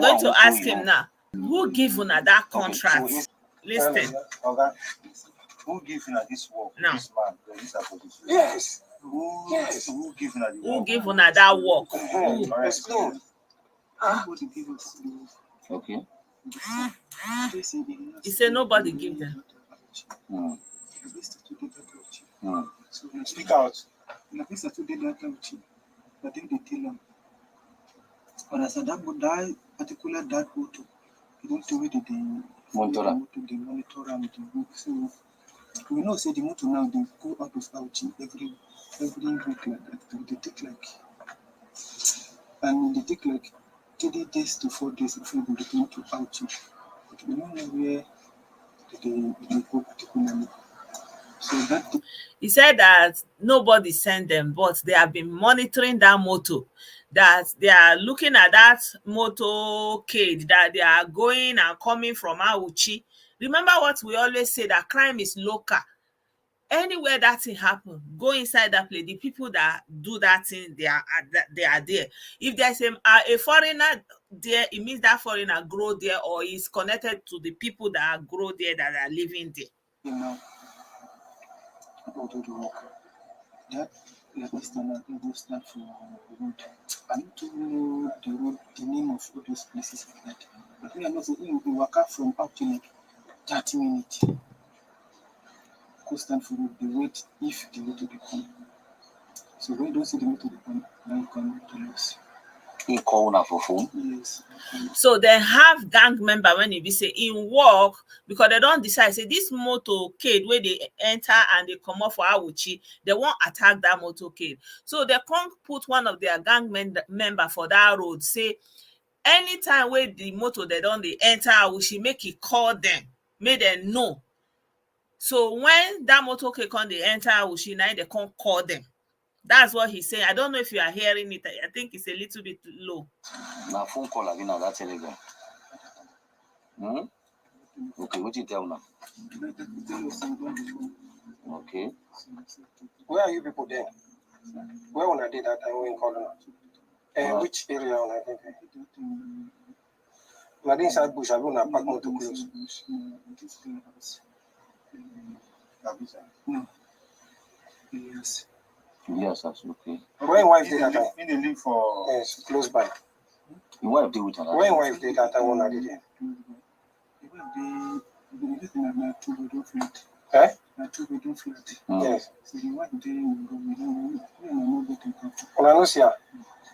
going to ask him now, who give una that contract? Okay, so listen. Okay. Who give una this work? No. This man, this Yes. Who give una the work? Who give una that work? Explain. Okay. He said nobody give them. Speak out. But then they tell them, but as that particular that auto, they don't do it, they monitor and they work. So we know say the motor now they go out of outing every week like that. They take like 3 days to 4 days before they go to outing. But we don't know where they go particularly. So that he said that nobody sent them, but they have been monitoring that motor, that they are looking at that motorcade, that they are going and coming from Auchi. Remember what we always say, that crime is local. Anywhere that thing happen, go inside that place. The people that do that thing, they are there. If there's a foreigner there, it means that foreigner grow there or is connected to the people that grow there, that are living there. you know, about the work. That is the stand for road. I need to know the road, the name of all those places like that. But we are not saying we walk out from up to like 30 minutes. Go stand for road, they wait if the motor will come. So when you don't see the motor will come, then you come to us. He call now for phone. Yes. So they have gang member when you be say in work, because they don't decide say this motorcade where they enter and they come off for Awuchi, they won't attack that motorcade. So they can't put one of their gang member for that road. Say anytime where the motor they don't they enter Awuchi, make it call them, make them know. So when that motorcade come they enter Awuchi, now they can't call them. That's what he's saying. I don't know if you are hearing it. I think it's a little bit low. Now phone call again now that telegram. Okay, what you tell now? Okay. Where are you people there? Where when I did that time when called which area when I did that? I didn't say bush, I will not park motor close. No. Yes. Yes, that's okay. When wife did that time? In the link for Yes, close by. your wife deal with her. When wife did that time when I did it? Eh? Yes. When I know see her.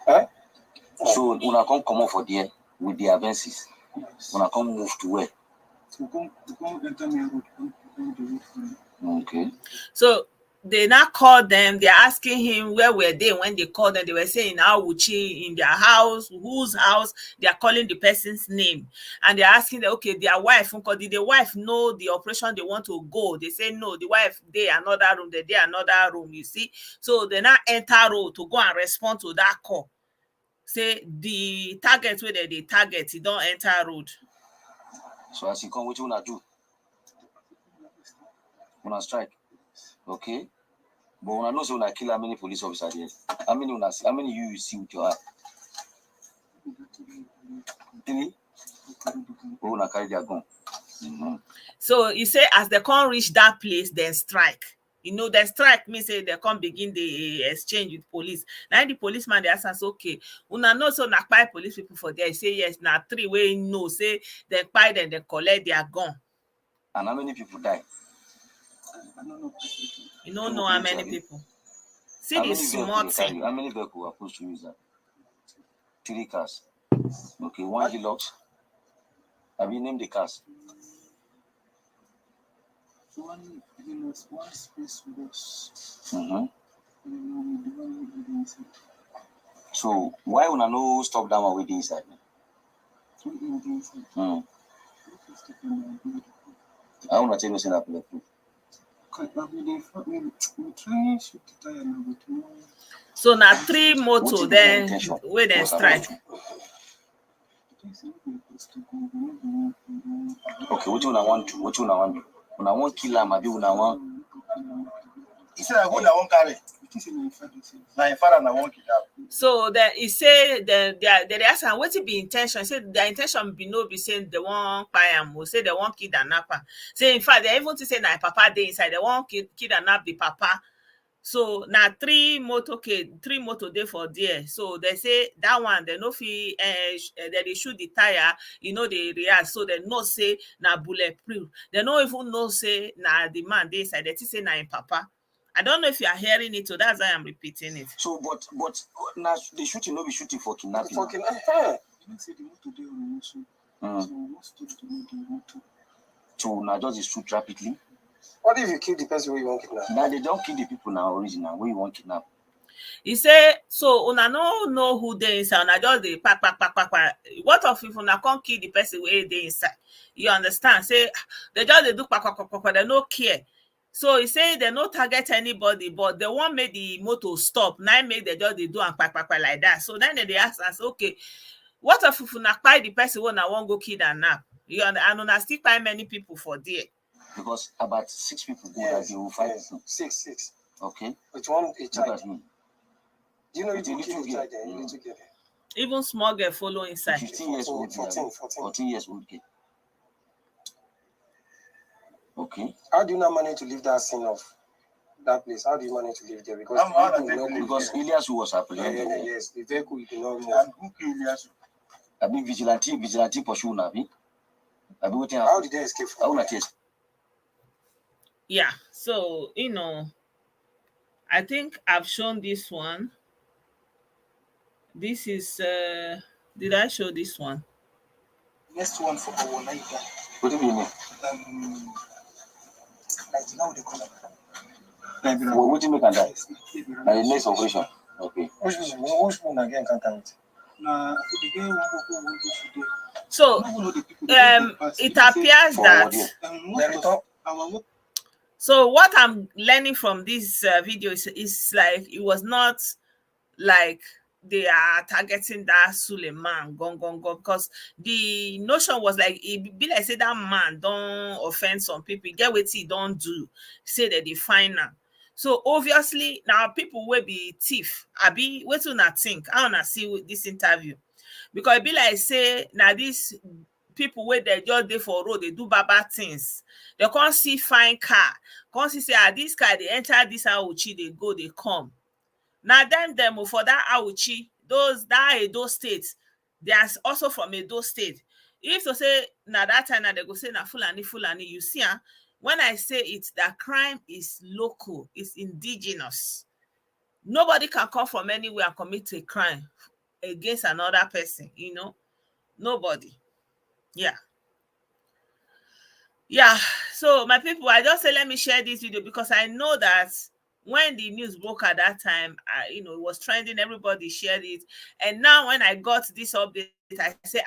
Eh? So when I come out for there with the advances, when I come move to where? Okay. So they now call them, they're asking him where were they when they called them. They were saying Awuchi, in their house, whose house, they are calling the person's name. And they're asking them, okay, their wife, did the wife know the operation they want to go? They say no, the wife, they another room, they another room, you see. So they now enter road to go and respond to that call. Say the target where they target, you don't enter road. So as you come, what you wanna do? Wanna strike? Okay. But when I know so when I kill how many police officers there? How many you see with your eye? 3? But when I carry their gun. So you say as they can't reach that place, then strike. You know, the strike means say they can't begin the exchange with police. Now the policeman they ask us, okay, una know so na kpai police people for there. Say yes, now 3 way no, say they kpai them, they collect their gun. And how many people die? You don't know how many people. See this small thing. How many vehicles are supposed to use that? 3 cars. Okay, 1 Hilux. Have you named the cars? One space bus. So why would I no stop that one with the inside? I want to tell you something about it. So now 3 motor then where they strike. Okay, what you want to? What you want to? When I want kill him, I do when I want. He said I want carry. It is in my father's house. Now your father now won't kidnap. So then he say they ask am wetin be intention. Say their intention be no be saying they wan kpai am, say they wan kidnap am. Say in fact they even say na papa dey inside. They wan kidnap the papa. So na three motor dey for there. So they say that one they no fit they shoot the tire, they react. So they know say na bulletproof. They no even know say na the man dey inside. They think say na him papa. I don't know if you are hearing it, so that's why I'm repeating it. So, but now the shooting no be shooting for kidnapping. For kidnapping. You don't say the motor dey on the motion. So what's to do with the motor? So now just shoot rapidly. What if you kill the person where you want kidnap? Now they don't kill the people now original where you want kidnap. He say so una no know who dey inside, una just dey pack. What of if una come kill the person where dey inside? You understand? Say they just dey do pack, they no care. So he say they no target anybody, but they want make the motor stop. Now make they just they do and pack like that. So then they ask us, okay, what if una kpai the person when I won't go kidnap? You and una still kpai many people for there. Because about 6 people go that they will fight. Yes. Six. Okay. With one a Look child. at me. Do you know you With a can kill little a child girl. there? You need to get it. Even small girl follow inside. 15 years old. 14 years old girl. Okay. How do you not manage to leave that scene of that place? How do you manage to leave there? Because Because Elias was apprehended. Yes, the vehicle you cannot move. And who killed Elias? I mean vigilante pursue now. How did they escape from there? Yeah, so I think I've shown this one. This is did I show this one? Next one for our night. What do you mean? Like now they call it. What do you make on that? The next operation. Okay. Which one again can't tell it? So it appears that so what I'm learning from this video is like it was not like they are targeting that Suleiman gone because the notion was like it be like say that man don't offend some people, get what he don't do, say that they find am. So obviously now people will be thief. I be what do not think. I wanna see with this interview because it be like say now these people where they just dey for road, they do baba things. They can't see fine car, can't see say this car they enter this Auchi, they go, they come. Now them for that Auchi, that Edo state, they are also from Edo state. If to say now that time they go say na Fulani, you see, when I say it, that crime is local, it's indigenous. Nobody can come from anywhere and commit a crime against another person, nobody. Yeah. So my people, I just say let me share this video because I know that when the news broke at that time, it was trending, everybody shared it. And now when I got this update, I say,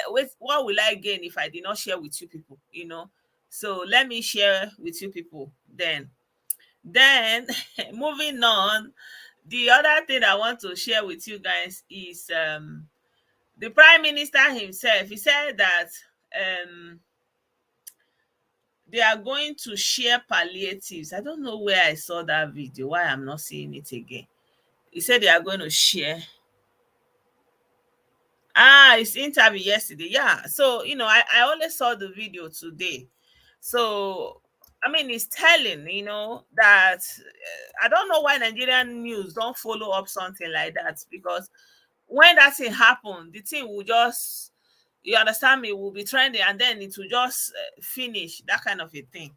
wait, what will I gain if I did not share with you people, So let me share with you people then. Then moving on, the other thing I want to share with you guys is the Prime Minister himself. He said that they are going to share palliatives. I don't know where I saw that video, why I'm not seeing it again. He said they are going to share. It's interview yesterday. Yeah. So, I only saw the video today. So, I mean, it's telling, that I don't know why Nigerian news don't follow up something like that because when that thing happened, the thing will just, you understand me, will be trending and then it will just finish, that kind of a thing.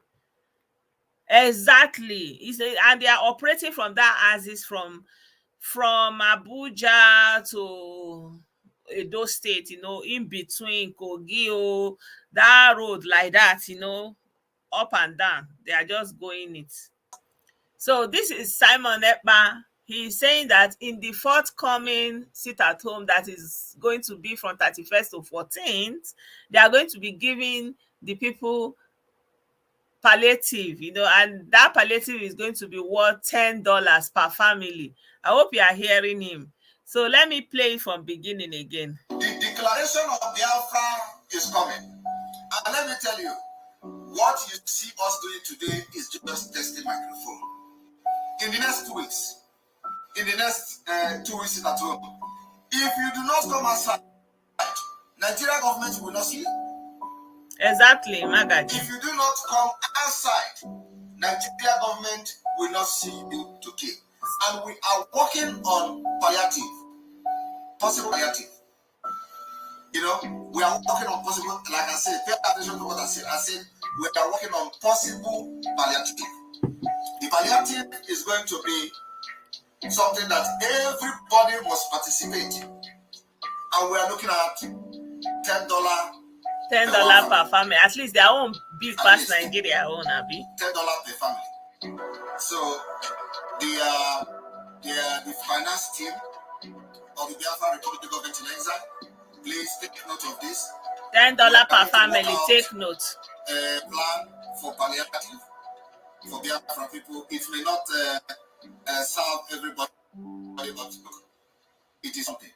Exactly. And they are operating from that axis from Abuja to Edo State, in between Kogi, that road like that, up and down. They are just going it. So this is Simon Ekpa. He's saying that in the forthcoming sit at home that is going to be from 31st to 14th, they are going to be giving the people palliative, and that palliative is going to be worth $10 per family. I hope you are hearing him. So let me play it from beginning again. The declaration of Biafra is coming. And let me tell you, what you see us doing today is just testing microphone. in the next 2 weeks. In the next 2 weeks at home. If you do not come outside, Nigeria government will not see you. Exactly, Magaji. If you do not come outside, Nigeria government will not see you to kill. And we are working on palliative, possible palliative. You know, we are working on possible, like I said, pay attention to what I said. I said we are working on possible palliative. The palliative is going to be something that everybody must participate in. And we are looking at $10 $10 per family. At least their own big past Nigeria own, Abi. $10 per family. So the finance team of the Biafra Republic Government in Exile, please take note of this. $10 per family. Take note. Plan for palliative for Biafra people. It may not serve everybody, but it is something.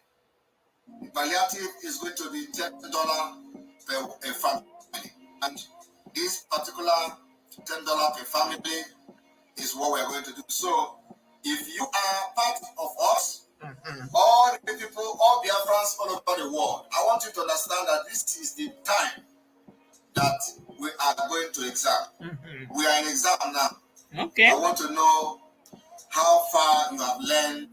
The palliative is going to be $10 per family, and this particular $10 per family is what we are going to do. So, if you are part of us, all the people, all Biafrans all over the world, I want you to understand that this is the time that we are going to exam. We are in exam now. Okay. I want to know how far you have learned,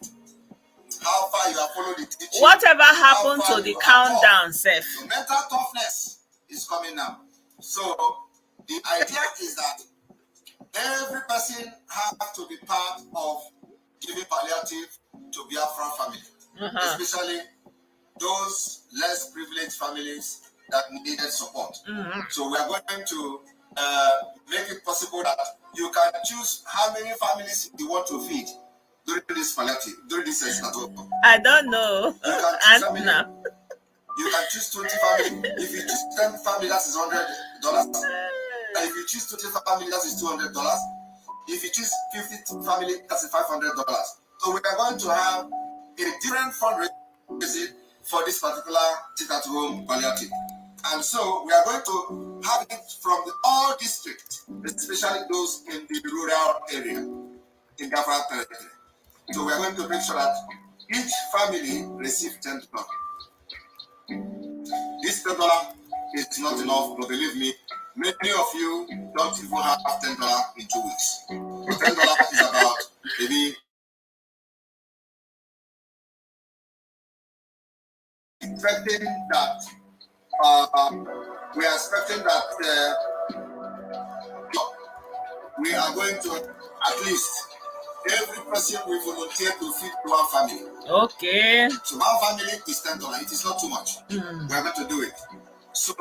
how far you have followed the teaching. Whatever happened to the countdown, Seth? The mental toughness is coming now. So the idea is that every person has to be part of giving palliative to Biafra family, especially those less privileged families that needed support. So we are going to make it possible that you can choose how many families you want to feed during this palliative, during this session. I don't know. You can choose you can choose 20 families. If you choose 10 families, that is $100. And if you choose 20 families, that is $200. If you choose 50 families, that is $500. So we are going to have a different fundraising for this particular sit-at-home palliative. And so we are going to have it from all districts, especially those in the rural area, in Biafra territory. So we are going to make sure that each family receives $10. This $10 is not enough, but believe me, many of you don't even have $10 in 2 weeks. $10 is about maybe expecting that we are expecting that we are going to at least every person will volunteer to feed one family. Okay. So one family is $10. It is not too much. We are going to do it. So,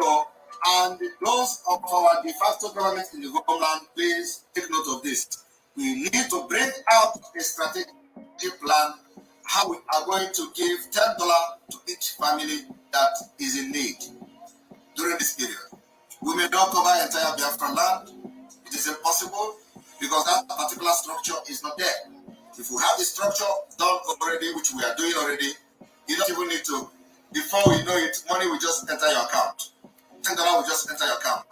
and those of our de facto government in the homeland, please take note of this. We need to bring out a strategic plan how we are going to give $10 to each family that is in need during this period. We may not cover entire Biafra land. It is impossible because that particular structure is not there. If we have the structure done already, which we are doing already, you don't even need to, before you know it, money will just enter your account. $10 will just enter your account,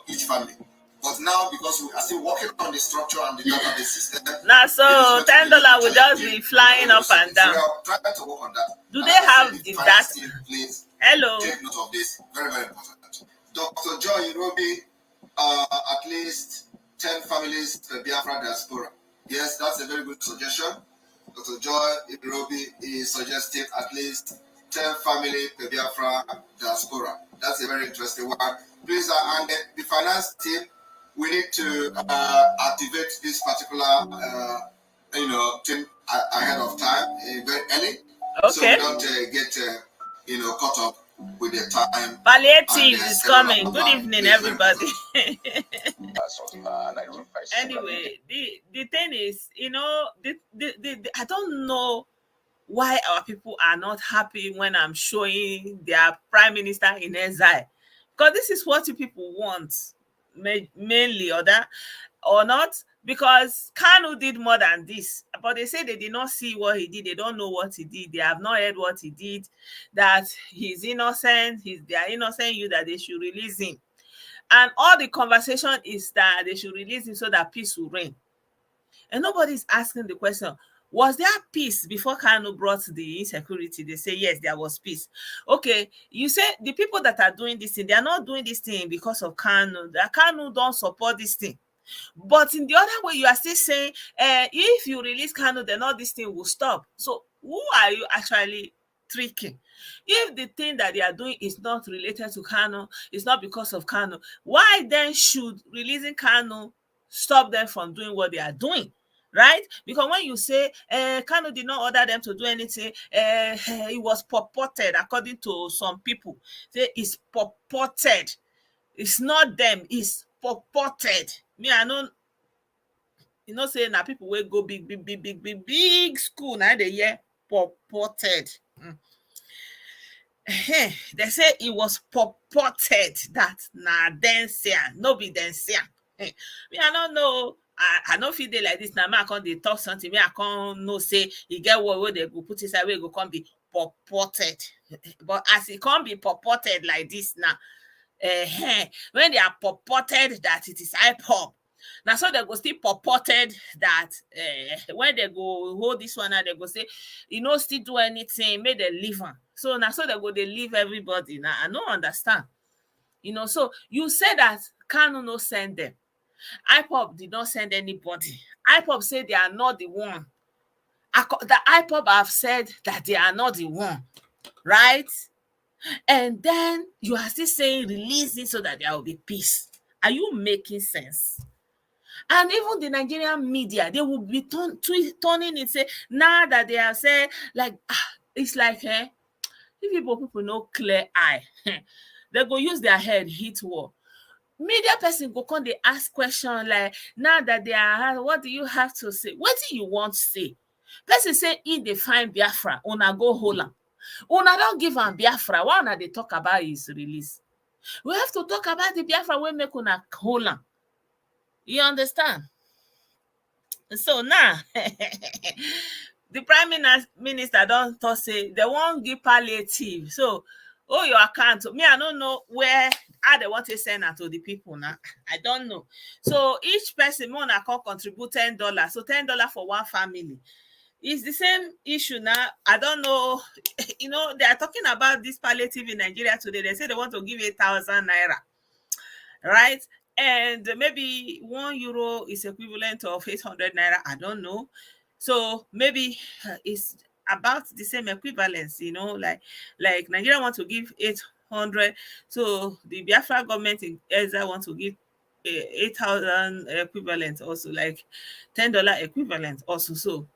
each family. But now, because we are still working on the structure and the database system. Now, so $10 will just be flying up and down. We are trying to work on that. Do they have that? Please Hello. take note of this. Very, very important. Dr. Joy Irobi, at least 10 families per Biafra diaspora. Yes, that's a very good suggestion. Dr. Joy Irobi is suggesting at least 10 families per Biafra diaspora. That's a very interesting one. Please, and the finance team, we need to activate this particular, team ahead of time, very early. Okay. So we don't get, caught up with the time. Palliative is coming. Good evening, everybody. Anyway, the thing is, I don't know why our people are not happy when I'm showing their prime minister in exile, because this is what you people want, mainly, or not, because Kanu did more than this, but they say they did not see what he did. They don't know what he did. They have not heard what he did, that he's innocent. They are innocent you that they should release him. And all the conversation is that they should release him so that peace will reign. And nobody's asking the question, was there peace before Kanu brought the insecurity? They say, yes, there was peace. Okay, you say the people that are doing this thing, they are not doing this thing because of Kanu. The Kanu don't support this thing. But in the other way, you are still saying, if you release Kanu, then all this thing will stop. So who are you actually tricking? If the thing that they are doing is not related to Kanu, it's not because of Kanu, why then should releasing Kanu stop them from doing what they are doing? Right? Because when you say Kanu did not order them to do anything, it was purported, according to some people. Say it's purported. It's not them, it's purported. Me, I know, say na people wey go big school na dey hear purported. They say it was purported that na dem say am, no be dem say am. Me, I no know. I no fit dey like this. Na me I come dey talk something. Me I come know say e get word wey they go put inside wey go come be purported. But as e come be purported like this now, when they are purported that it is IPOB, now so they go still purported that when they go hold this one and they go say, still do anything, make them leave am. So now so they go, they leave everybody. Now I don't understand. So you say that Kanu no send them. IPOB did not send anybody. IPOB say they are not the one. The IPOB have said that they are not the one, right? And then you are still saying release it so that there will be peace. Are you making sense? And even the Nigerian media, they will be turning it, say, now that they have said, like, it's like, if people no clear eye, they go use their head hit wall. Media person go come, they ask question like, now that they are, what do you have to say? What do you want to say? Person say, if they find Biafra, una go hold am. Una don't give am Biafra. Why una they talk about his release? We have to talk about the Biafra wey make una hold am. You understand? So now, the prime minister don't talk say they won't give palliative. So, your account. Me, I don't know how they want to send that to the people now. I don't know. So each person more can contribute $10. So $10 for one family. It's the same issue now. I don't know. They are talking about this palliative in Nigeria today. They say they want to give 8,000 naira, right? And maybe €1 is equivalent of 800 naira. I don't know. So maybe it's about the same equivalence. Like Nigeria want to give 800. So the Biafra government in Ezra want to give 8,000 equivalent also, like $10 equivalent also. So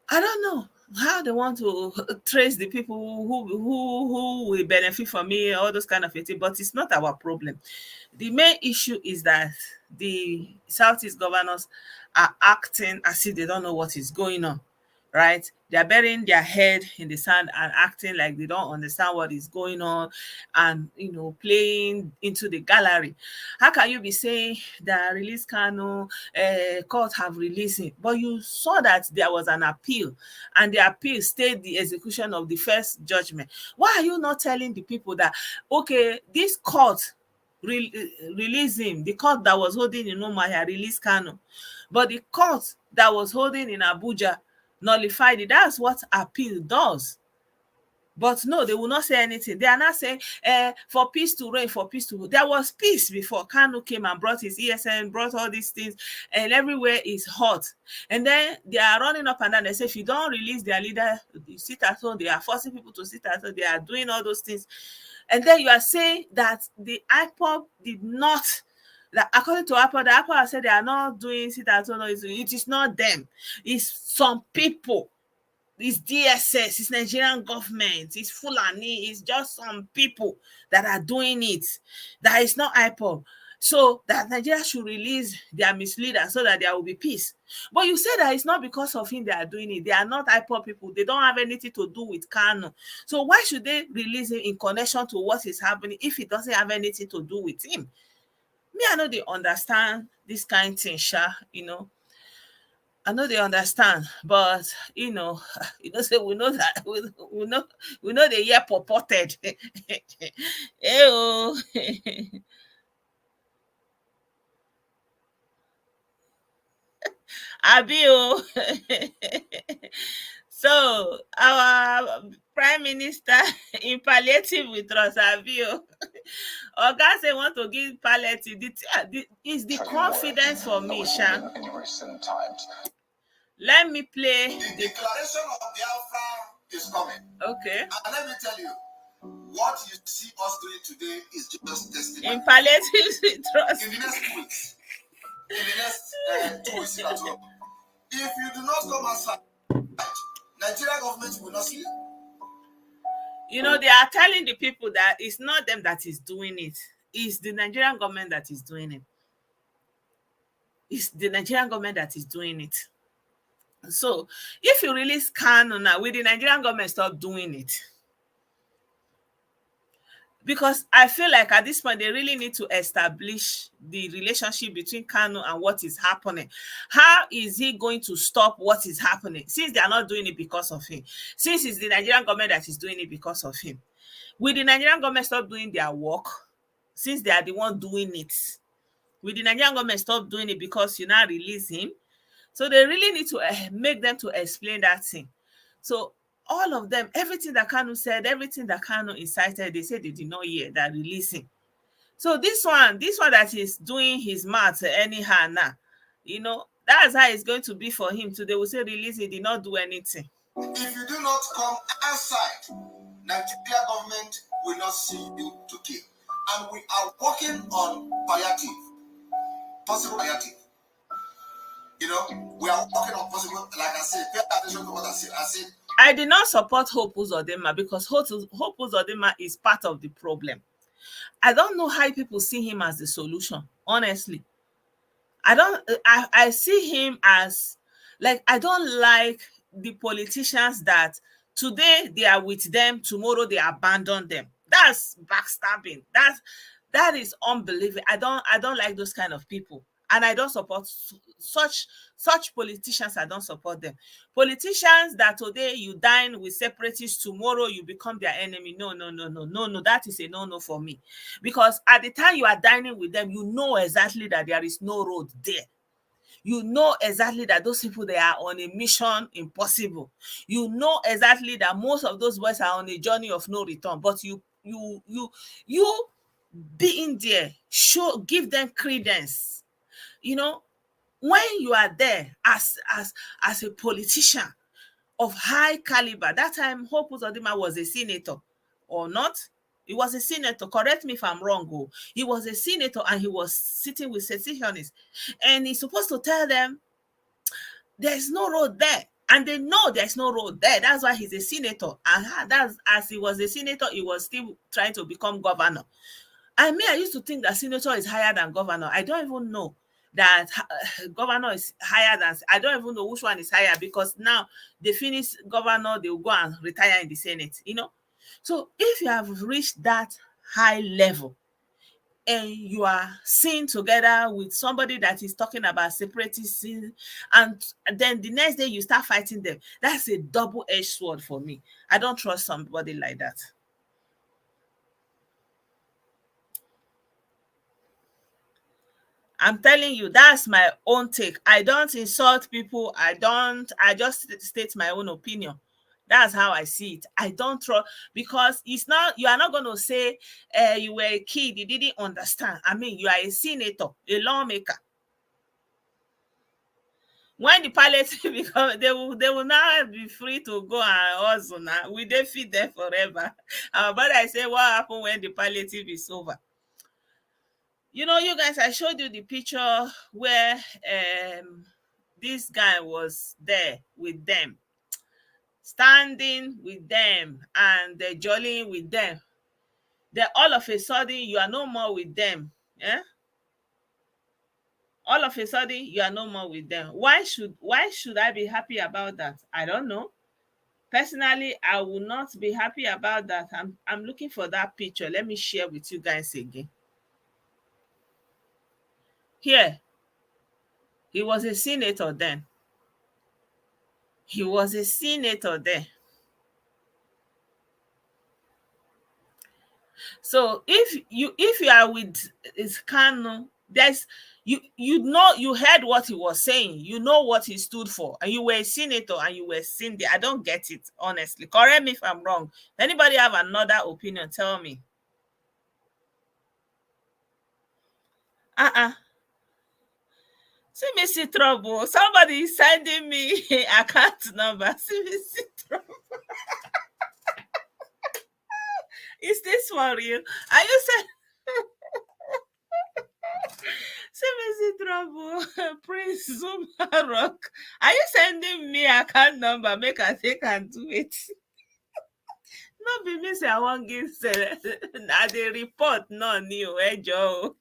I don't know how they want to trace the people who will benefit from me, all those kind of things, but it's not our problem. The main issue is that the Southeast governors are acting as if they don't know what is going on, right? They are burying their head in the sand and acting like they don't understand what is going on and, playing into the gallery. How can you be saying that release Kanu, court have released him, but you saw that there was an appeal and the appeal stayed the execution of the first judgment? Why are you not telling the people that, okay, this court release him, the court that was holding in Umuahia released Kanu, but the court that was holding in Abuja nullified it? That's what appeal does. But no, they will not say anything. They are not saying for peace to reign, for peace to. There was peace before Kanu came and brought his ESN, brought all these things, and everywhere is hot. And then they are running up and down. They say if you don't release their leader, you sit at home. They are forcing people to sit at home. They are doing all those things. And then you are saying that the IPOB did not. That according to IPOB, the IPOB said they are not doing sit at home. It is not them. It's some people. It's DSS, it's Nigerian government, it's Fulani, it's just some people that are doing it. That is not IPOB. So that Nigeria should release their misleader so that there will be peace. But you say that it's not because of him they are doing it. They are not IPOB people. They don't have anything to do with Kanu. So why should they release him in connection to what is happening if it doesn't have anything to do with him? Me, I know they understand this kind of thing, Sha, I know they understand, but say we know that we know the year purported. Eyo. Abio. So our prime minister in palliative with us, Abio. Oga say want to give palliative. Is the confidence for me, Sha. In recent times. Let me play The declaration of Biafra is coming. Okay. And let me tell you, what you see us doing today is just testimony. In palliative trust. In the next 2 weeks, in the next 2 weeks at home, if you do not come outside, Nigeria government will not see you. You know, they are telling the people that it's not them that is doing it. It's the Nigerian government that is doing it. It's the Nigerian government that is doing it. So, if you release Kanu now, will the Nigerian government stop doing it? Because I feel like at this point, they really need to establish the relationship between Kanu and what is happening. How is he going to stop what is happening? Since they are not doing it because of him. Since it's the Nigerian government that is doing it because of him. Will the Nigerian government stop doing their work? Since they are the one doing it. Will the Nigerian government stop doing it because you now release him? So they really need to make them to explain that thing. So all of them, everything that Kanu said, everything that Kanu incited, they said they did not hear that releasing. So this one that is doing his math anyhow now, you know, that's how it's going to be for him. So they will say release, he did not do anything. If you do not come outside, Nigeria government will not see you to kill. And we are working on palliative, possible palliative. You know, we are working on possible, like I said, pay attention to what I said. I did not support Hope Uzodinma because Hope Uzodinma is part of the problem. I don't know how people see him as the solution, honestly. I see him as, like, I don't like the politicians that today they are with them, tomorrow they abandon them. That's backstabbing. That is unbelievable. I don't like those kind of people. And I don't support such politicians. I don't support them. Politicians that today you dine with separatists, tomorrow you become their enemy. No. That is a no for me. Because at the time you are dining with them, you know exactly that there is no road there. You know exactly that those people, they are on a mission impossible. You know exactly that most of those boys are on a journey of no return. But you being there, give them credence. You know, when you are there as a politician of high caliber, that time Hope Uzodinma was a senator or not? He was a senator. Correct me if I'm wrong. Oh. He was a senator and he was sitting with secessionists. And he's supposed to tell them there's no road there. And they know there's no road there. That's why he's a senator. And that's, as he was a senator, he was still trying to become governor. I used to think that senator is higher than governor. I don't even know that governor is higher than, I don't even know which one is higher, because now they finish governor, they will go and retire in the Senate, you know. So if you have reached that high level and you are seen together with somebody that is talking about separatism, and then the next day you start fighting them, that's a double-edged sword for me. I don't trust somebody like that. I'm telling you, that's my own take. I don't insult people. I just state my own opinion. That's how I see it. I don't trust, because it's not, you are not going to say you were a kid, you didn't understand. I mean, you are a senator, a lawmaker. When the palliative become, they will now be free to go and hustle now. Will they feed them forever? But I say, what happened when the palliative is over? You know, you guys, I showed you the picture where this guy was there with them, standing with them, and they're jollying with them. Then all of a sudden, you are no more with them. Yeah? All of a sudden, you are no more with them. Why should I be happy about that? I don't know. Personally, I will not be happy about that. I'm looking for that picture. Let me share with you guys again. Here, he was a senator then. He was a senator there. So if you are with Kanu There's you heard what he was saying, you know what he stood for, and you were a senator and you were seen there. I don't get it, honestly. Correct me if I'm wrong. Anybody have another opinion? Tell me. See me see trouble. Somebody is sending me account number. See me see trouble. Is this for real? Are you saying? See me see trouble. Prince Zuma Rock. Are you sending me account number? Make I take and do it. No be me say I wan give na the report no new Joe.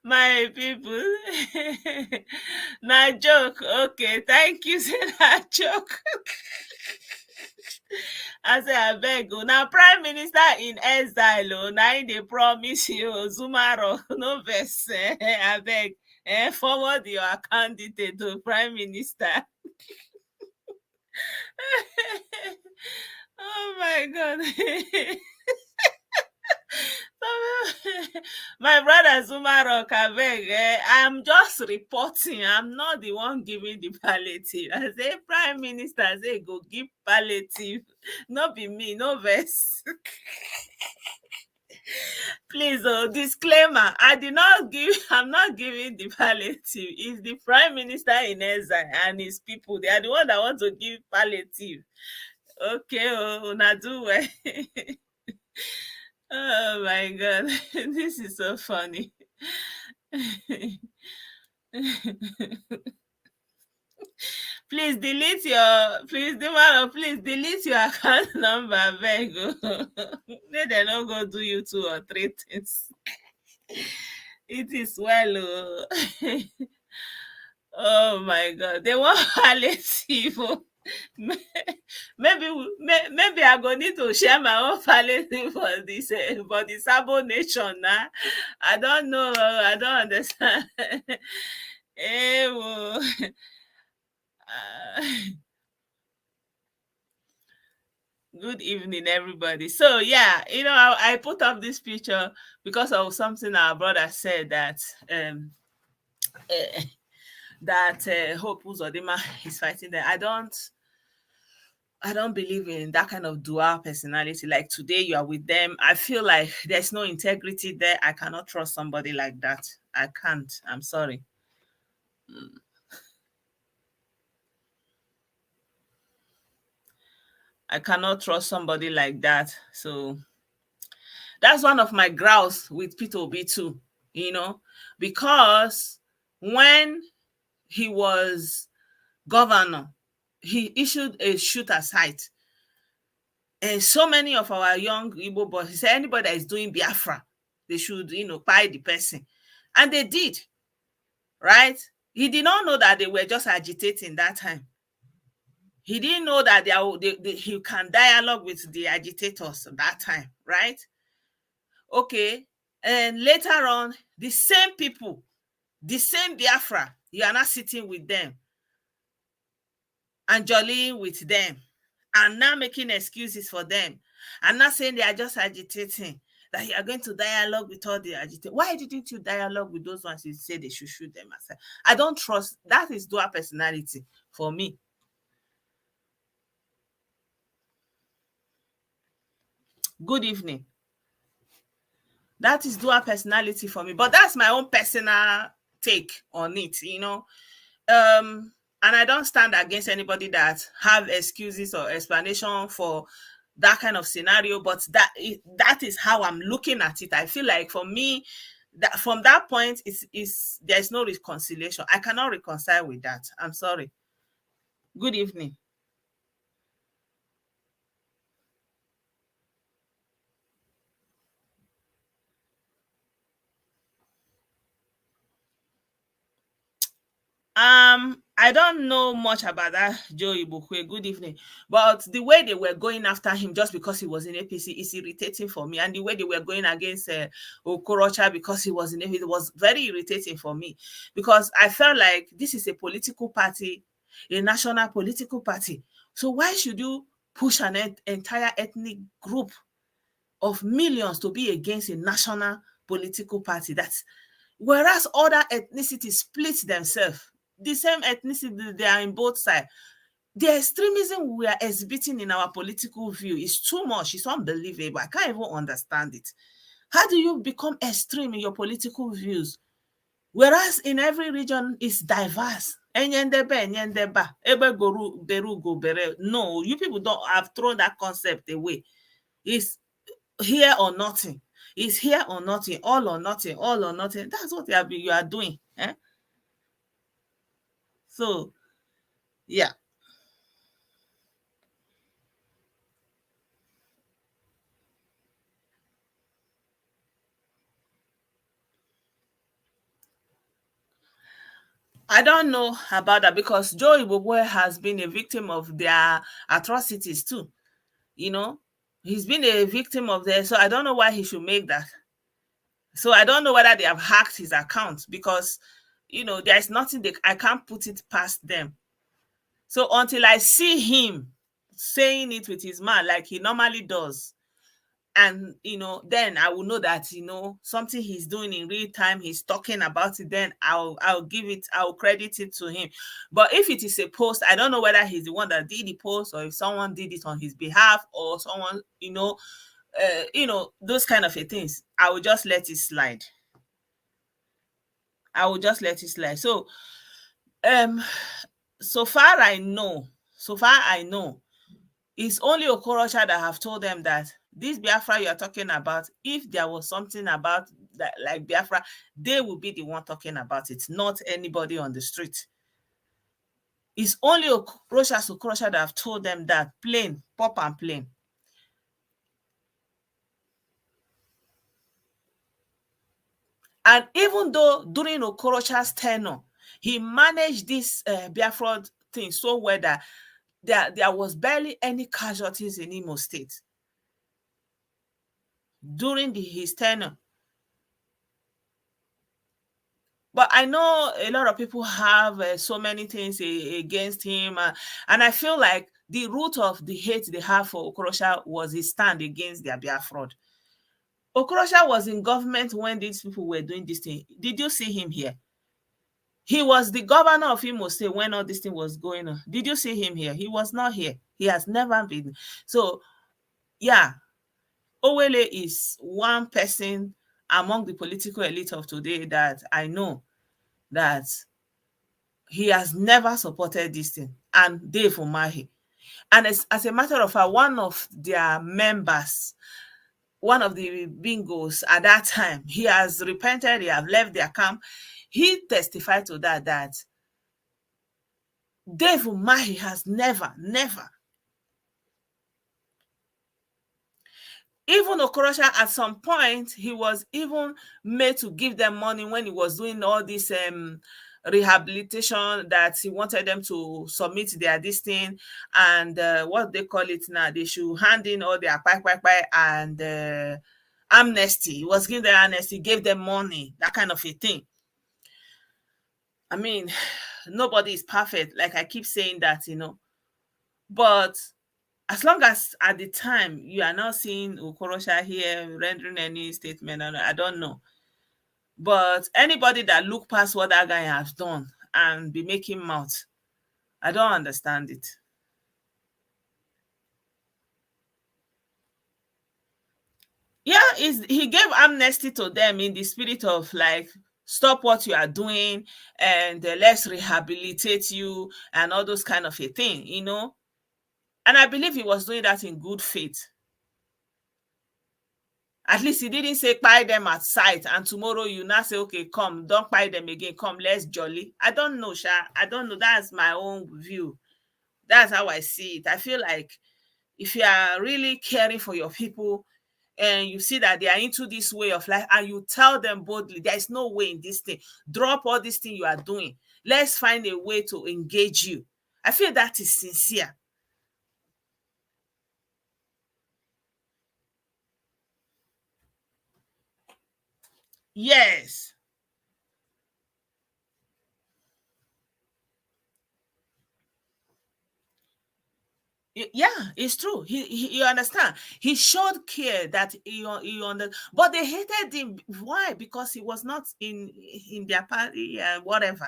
My people. Na joke. Okay, thank you. Say na joke. I say abeg o, na prime minister in exile o, na im dey promise you Zuma Rock, no vex. Abeg, forward your account detail to prime minister. Oh my God. My brother Zuma Rock, abeg, I'm just reporting. I'm not the one giving the palliative. I say prime minister say go give palliative. No be me, no vex. Please, disclaimer, I'm not giving the palliative. It's the prime minister in exile and his people. They are the one that want to give palliative. Okay, una do well. Oh my God, this is so funny. Please delete your account number, beg. May they not go do you 2 or 3 things. It is well. Oh my God, they want palliative. Maybe I go need to share my own palliative for this for the Sabo nation now. I don't know. I don't understand. Good evening, everybody. So yeah, I put up this picture because of something our brother said that Hope Uzodinma is fighting there. I don't believe in that kind of dual personality. Like today you are with them. I feel like there's no integrity there. I cannot trust somebody like that. I can't. I'm sorry. I cannot trust somebody like that. So that's one of my growls with Peter Obi too, because when he was governor, he issued a shoot aside. And so many of our young Igbo boys, he said anybody that is doing Biafra, they should, buy the person. And they did, right? He did not know that they were just agitating that time. He didn't know that he can dialogue with the agitators that time, right? Okay. And later on, the same people, the same Biafra, you are not sitting with them and jollying with them and now making excuses for them and not saying they are just agitating, that you are going to dialogue with all the agitators. Why didn't you dialogue with those ones you say they should shoot them aside? I don't trust. That is dual personality for me. Good evening. That is dual personality for me, but that's my own personal take on it, and I don't stand against anybody that have excuses or explanation for that kind of scenario, but that is how I'm looking at it. I feel like for me, that from that point is there's no reconciliation. I cannot reconcile with that. I'm sorry. Good evening. I don't know much about that Joe Ibukwe. Good evening. But the way they were going after him just because he was in APC is irritating for me. And the way they were going against Okorocha because he was in APC, it was very irritating for me. Because I felt like this is a political party, a national political party. So why should you push an entire ethnic group of millions to be against a national political party? Whereas other ethnicities split themselves, the same ethnicity, they are in both sides. The extremism we are exhibiting in our political view is too much. It's unbelievable. I can't even understand it. How do you become extreme in your political views? Whereas in every region it's diverse. No, you people don't have thrown that concept away. It's here or nothing. It's here or nothing, all or nothing, all or nothing. That's what you are doing. So, yeah. I don't know about that because Joe Ibokwe has been a victim of their atrocities too. You know, he's been a victim of their, so I don't know why he should make that. So I don't know whether they have hacked his account because, there's nothing I can't put it past them. So until I see him saying it with his mouth like he normally does, and then I will know that something he's doing in real time, he's talking about it, then I'll credit it to him. But if it is a post, I don't know whether he's the one that did the post or if someone did it on his behalf or someone those kind of things. I will just let it slide. So so far I know it's only Okorocha that have told them that this Biafra you are talking about, if there was something about that like Biafra, they will be the one talking about it, not anybody on the street. It's only Okorocha that have told them that, plain, pop and plain. And even though during Okorocha's tenure, he managed this Biafra thing so well that there was barely any casualties in Imo State during his tenure. But I know a lot of people have so many things against him. And I feel like the root of the hate they have for Okorocha was his stand against their Biafra. Okorocha was in government when these people were doing this thing. Did you see him here? He was the governor of Imo State when all this thing was going on. Did you see him here? He was not here. He has never been. So, yeah, Owele is one person among the political elite of today that I know that he has never supported this thing. And Dave Umahi. And as a matter of fact, one of their members, one of the bingos at that time, he has repented, he have left their camp. He testified to that Dave Umahi has never, even Okorocha at some point, he was even made to give them money when he was doing all this rehabilitation, that he wanted them to submit this thing and what they call it now, they should hand in all their and amnesty. He was giving them amnesty, gave them money, that kind of a thing. I mean, nobody is perfect, like I keep saying that, but as long as at the time you are not seeing Okorocha here rendering any statement, I don't know. But anybody that look past what that guy has done and be making mouth, I don't understand it. Yeah, he gave amnesty to them in the spirit of like, stop what you are doing and let's rehabilitate you and all those kind of a thing, And I believe he was doing that in good faith. At least he didn't say buy them at sight and tomorrow you now say, okay, come, don't buy them again, come, let's jolly. I don't know, Sha. I don't know. That's my own view. That's how I see it. I feel like if you are really caring for your people and you see that they are into this way of life, and you tell them boldly, there is no way in this thing. Drop all this thing you are doing. Let's find a way to engage you. I feel that is sincere. Yes. Yeah, it's true. You understand. He showed care that he under, but they hated him. Why? Because he was not in their party and whatever,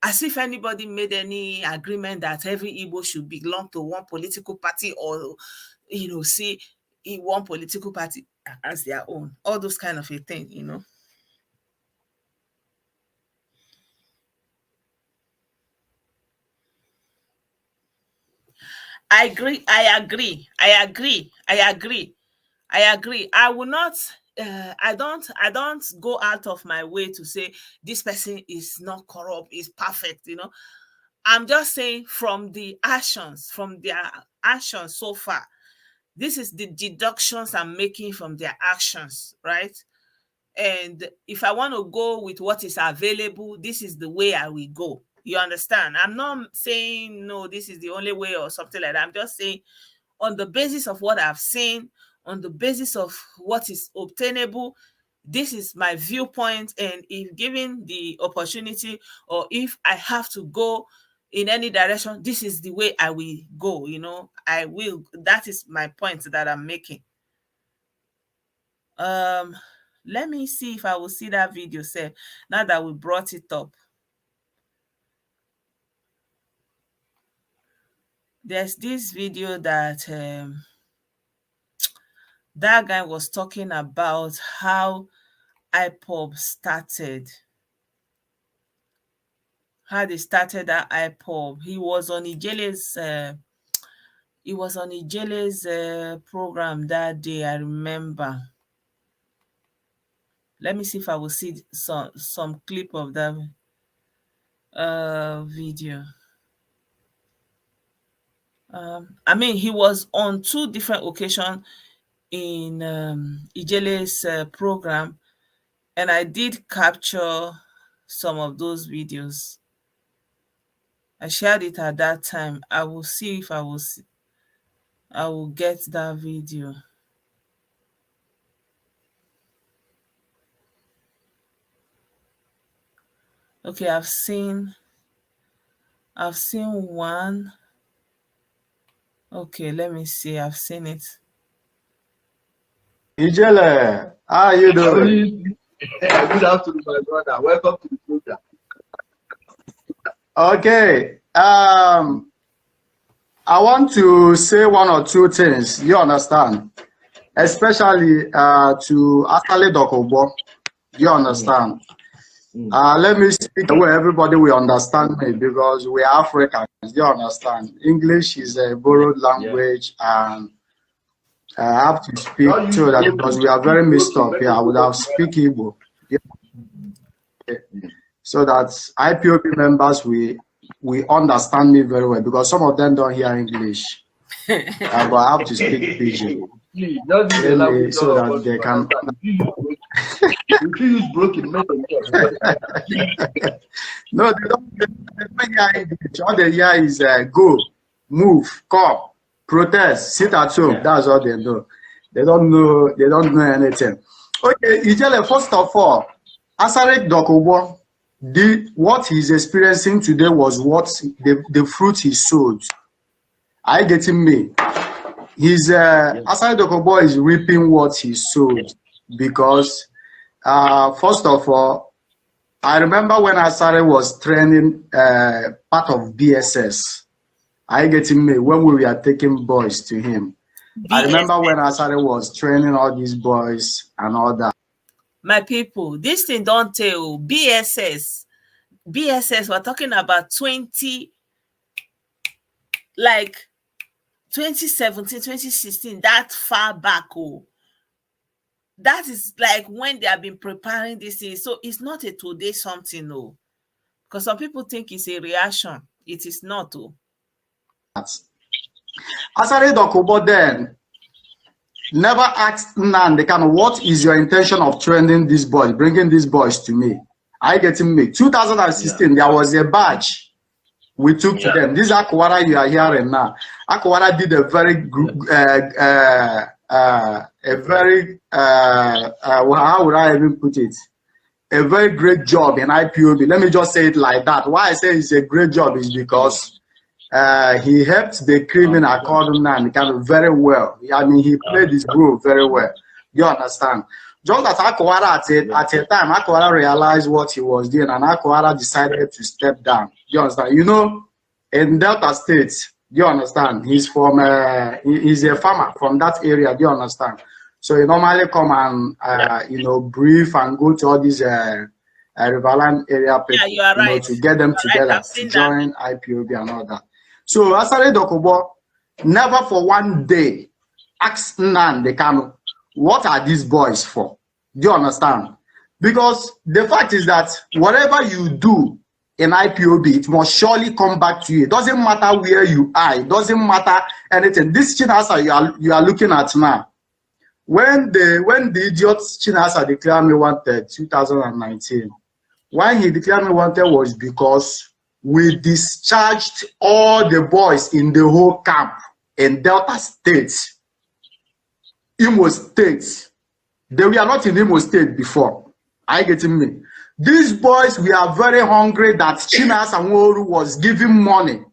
as if anybody made any agreement that every Igbo should belong to one political party, or see one political party as their own. All those kind of a thing. I agree. I will not. I don't go out of my way to say this person is not corrupt, is perfect. I'm just saying from their actions so far. This is the deductions I'm making from their actions, right? And if I want to go with what is available, this is the way I will go. You understand? I'm not saying, no, this is the only way or something like that. I'm just saying, on the basis of what I've seen, on the basis of what is obtainable, this is my viewpoint. And if given the opportunity, or if I have to go in any direction, this is the way I will go. I will. That is my point that I'm making. Let me see if I will see that video, say, now that we brought it up. There's this video that that guy was talking about how IPOB started. How they started that IPOB. He was on Ijele's program that day, I remember. Let me see if I will see some clip of that video. I mean, he was on 2 different occasions in Ijele's program, and I did capture some of those videos. I shared it at that time. I will see if I will get that video. Okay, I've seen one. Okay, let me see. I've seen it. Ijele, how are you doing? Good afternoon, my brother. Welcome to the program. Okay. I want to say 1 or 2 things. You understand? Especially to Asale Dokobo. You understand? Let me speak where everybody will understand me, because we are Africans. You understand? English is a borrowed language, and I have to speak so that, because we are very mixed up here, I would have speak Igbo. So that IPOB members we understand me very well, because some of them don't hear English. But I have to speak Pidgin. So that they can. If you use broken metal. No, they don't hear English. All they hear is go, move, come, protest, sit at home. That's all they know. They don't know anything. Okay, Ijele, first of all, Asarek Dokobo, what he's experiencing today was what the fruit he sowed. Are you getting me? Asarek Dokobo is reaping what he sowed, because first of all, I remember when Asare was training part of BSS. Are you getting me? When we were taking boys to him. I remember when Asare was training all these boys and all that. My people, this thing don't tell. BSS, we're talking about 2017, 2016, that far back. That is like when they have been preparing this thing. So it's not a today something, no. Because some people think it's a reaction. It is not. Asare Dokobo then, never asked Nnamdi Kanu, what is your intention of training these boys, bringing these boys to me? I getting me. 2016, there was a badge we took to them. This Akwara you are hearing now. Akwara did a very good, how would I even put it? A very great job in IPOB. Let me just say it like that. Why I say it's a great job is because he helped the criminal called Nnamdi Kanu very well. I mean, he played his role very well. You understand? Just that Akwara at a time, Akwara realized what he was doing, and Akwara decided to step down. You understand? You know, in Delta State, you understand? He's from he's a farmer from that area. Do you understand? So he normally come and you know, brief and go to all these Riverland area people, you are right. know, to get them together to join IPOB and all that. So Asare Dokubo never for one day asked Nnamdi Kanu, what are these boys for? Do you understand? Because the fact is that whatever you do in IPOB, it must surely come back to you. It doesn't matter where you are. It doesn't matter anything. This Chinasa you are looking at now, when the idiot Chinasa declared me wanted 2019, why he declared me wanted was because we discharged all the boys in the whole camp in Delta State, Imo State. They were not in Imo State before. Are you getting me? These boys, we are very hungry that Chinasa Nworu was giving money.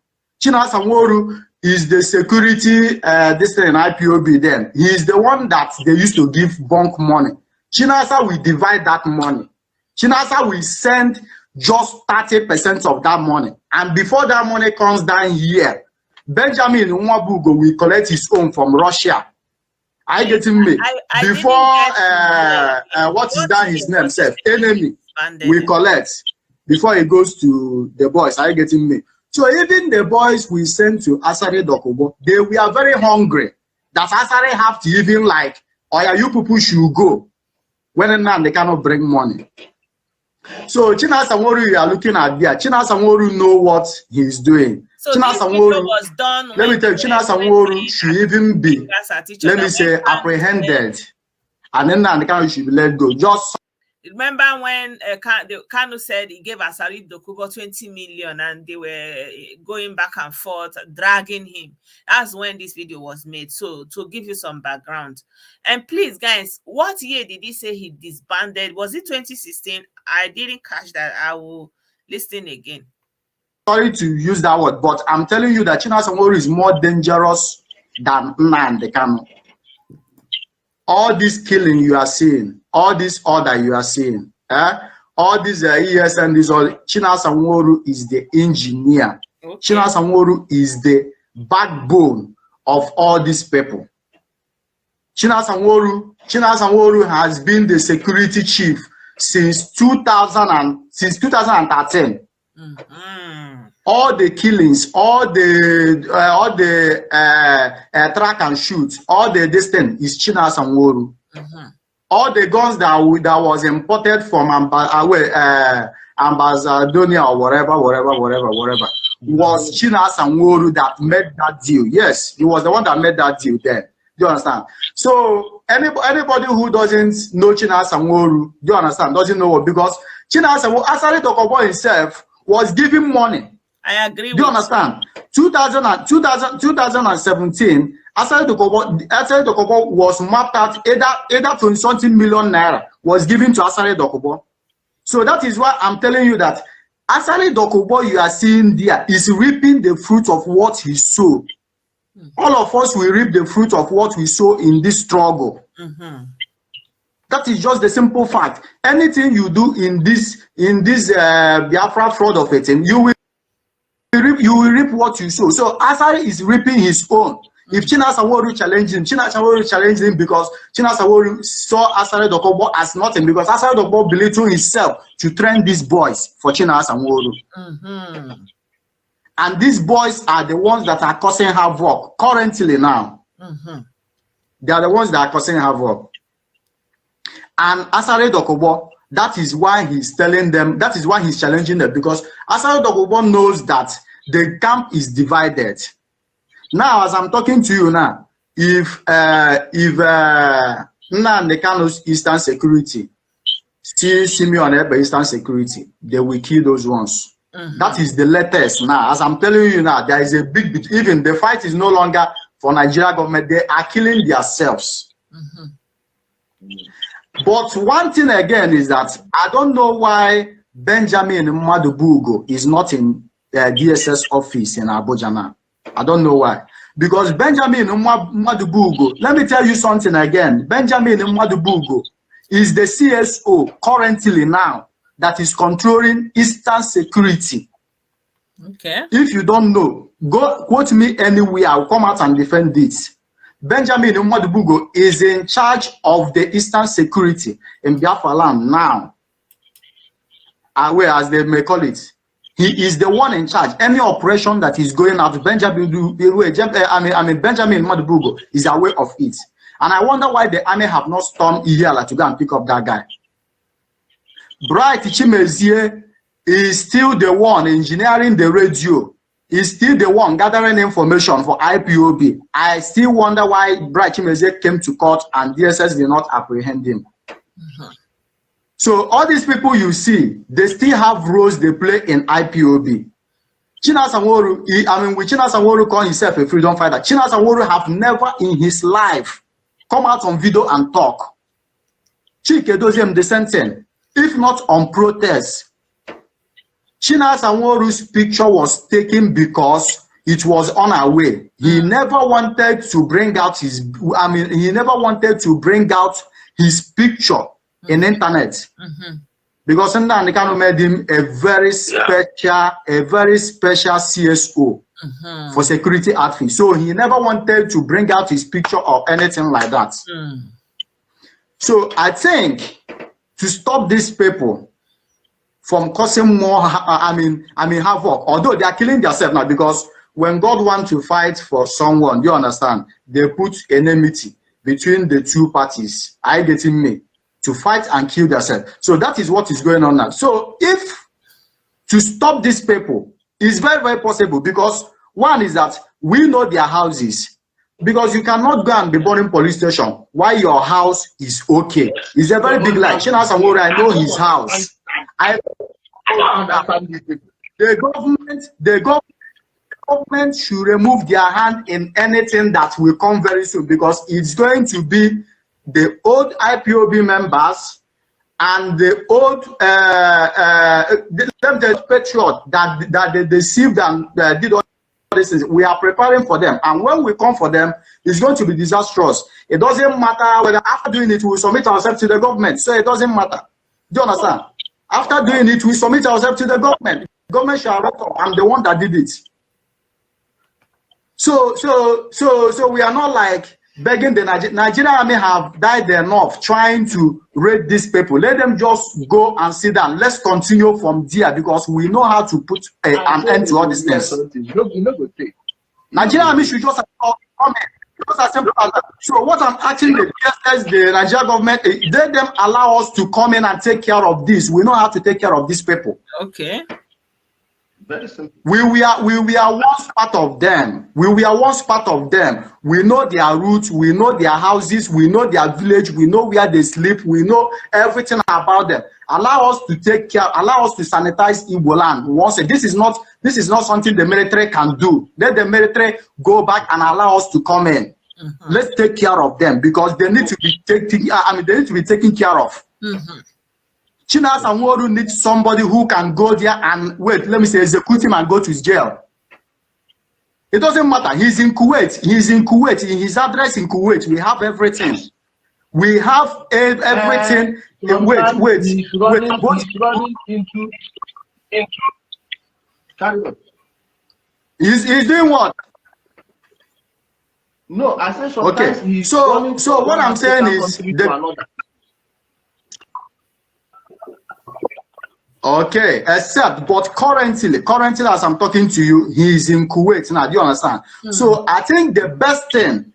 Chinasa Nworu is the security this thing in IPOB then. He is the one that they used to give bunk money. Chinasa will divide that money. Chinasa will send just 30% of that money. And before that money comes down here, Benjamin Nwabugo will collect his own from Russia. Are you getting me? Before what is that his name? Self enemy we collect before it goes to the boys. Are you getting me? So even the boys we sent to Asare Dokubo, they were very hungry. That Asare have to even like, oh yeah, you people should go. When they cannot bring money. So Chinasa Nworu you are looking at there. Chinasa Nworu know what he's doing. So Chinasa Nworu was done. Let me tell you, Chinasa Nworu should even be, let me say, apprehended, and then the Kanu should be let go. Just remember when Kanu said he gave Asare Dokubo 20 million and they were going back and forth, dragging him. That's when this video was made. So to give you some background. And please, guys, what year did he say he disbanded? Was it 2016? I didn't catch that. I will listen again. Sorry to use that word, but I'm telling you that Chinasa Nworu is more dangerous than Nnamdi Kanu. All this killing you are seeing, all this order you are seeing, all these ESN, this all, Chinasa Nworu is the engineer. Okay. Chinasa Nworu is the backbone of all these people. Chinasa Nworu has been the security chief since 2013. Mm-hmm. All the killings, all the track and shoot, all the distance is Chinasa Nworu. Mm-hmm. All the guns that was imported from Ambassadonia or whatever, was Chinasa Nworu that made that deal. Yes, he was the one that made that deal then. Do you understand? So anybody who doesn't know Chinasa Nworu, do you understand? Doesn't know what, because Chinasa Nworu, Asare Dokubo himself was giving money. I agree. Do you understand? 2017, Asare Dokubo was mapped out either 20 something million naira was given to Asare Dokubo. So that is why I'm telling you that Asare Dokubo you are seeing there is reaping the fruit of what he sowed. All of us will reap the fruit of what we sow in this struggle. Mm-hmm. That is just the simple fact. Anything you do in this Biafra fraud of it, you will reap what you sow. So Asare is reaping his own. If Chinasa Nworu challenged him, Chinasa Nworu challenged him because Chinasa Nworu saw Asare Dokubo as nothing, because Asare Dokubo believed to himself to train these boys for Chinasa Nworu. Mm-hmm. And these boys are the ones that are causing havoc currently now. Mm-hmm. They are the ones that are causing havoc. And Asare Dokubo, that is why he's telling them, that is why he's challenging them, because Asare Dokubo knows that the camp is divided. Now, as I'm talking to you now, if Nnamdi Eastern Security see Simeon Ebe Eastern Security, they will kill those ones. That is the latest now. As I'm telling you now, there is a big, even the fight is no longer for Nigeria government. They are killing themselves. But one thing again is that I don't know why Benjamin Madubugo is not in DSS office in Abuja now. I don't know why. Because Benjamin Madubugo, let me tell you something again. Benjamin Madubugo is the CSO currently now that is controlling Eastern Security. Okay. If you don't know, go quote me anywhere. I'll come out and defend it. Benjamin Madubugo is in charge of the Eastern Security in Biafra land now. As they may call it. He is the one in charge. Any operation that is going out, Benjamin Madubugo is aware of it. And I wonder why the army have not stormed Ihiala to go and pick up that guy. Bright Chimezie is still the one engineering the radio. He's still the one gathering information for IPOB. I still wonder why Bright Chimezie came to court and DSS did not apprehend him. So all these people you see, they still have roles they play in IPOB. China Sanworu, with China Sanworu call himself a freedom fighter. China Sanworu have never in his life come out on video and talk. Chike Doziem the same thing. If not on protest, China Sanworu's picture was taken because it was on our way. He never wanted to bring out his, he never wanted to bring out his picture in internet. Because Nnamdi made him a very special CSO for security outfit. So he never wanted to bring out his picture or anything like that. So I think to stop these people from causing more, havoc, although they are killing themselves now, because when God wants to fight for someone, you understand, they put enmity between the two parties. I getting me to fight and kill themselves. So that is what is going on now. So if to stop these people is very, very possible, because one is that we know their houses, because you cannot go and be born in police station while your house is okay. It's a very big lie. China Samori, I know his house. I don't understand these people. The government should remove their hand in anything that will come very soon, because it's going to be the old IPOB members and the old the patriot that they deceived and did all these things. We are preparing for them, and when we come for them, it's going to be disastrous. It doesn't matter whether after doing it we submit ourselves to the government. So it doesn't matter. Do you understand? After doing it, we submit ourselves to the government. The government shall record, I'm the one that did it. So we are not like begging the Nigerian army have died enough trying to raid these people. Let them just go and sit down. Let's continue from there, because we know how to put an end to all these things. Nigerian army should just come in. So what I'm asking the Nigerian government, let them allow us to come in and take care of this. We know how to take care of these people. Okay. Very simple. We are once part of them. We were once part of them. We know their roots. We know their houses. We know their village. We know where they sleep. We know everything about them. Allow us to take care. Allow us to sanitize Igbo land. Once this is not something the military can do. Let the military go back and allow us to come in. Let's take care of them, because they need to be taken. They need to be taken care of. China Sanworu needs somebody who can go there and execute him and go to his jail. It doesn't matter. He's in Kuwait. He's in Kuwait. In his address in Kuwait, we have everything. We have everything. Wait. He's running into carry on. He's doing what? No, I said sometimes okay. He's so what I'm saying is okay, except, but currently as I'm talking to you, he's in Kuwait now. Do you understand? So I think the best thing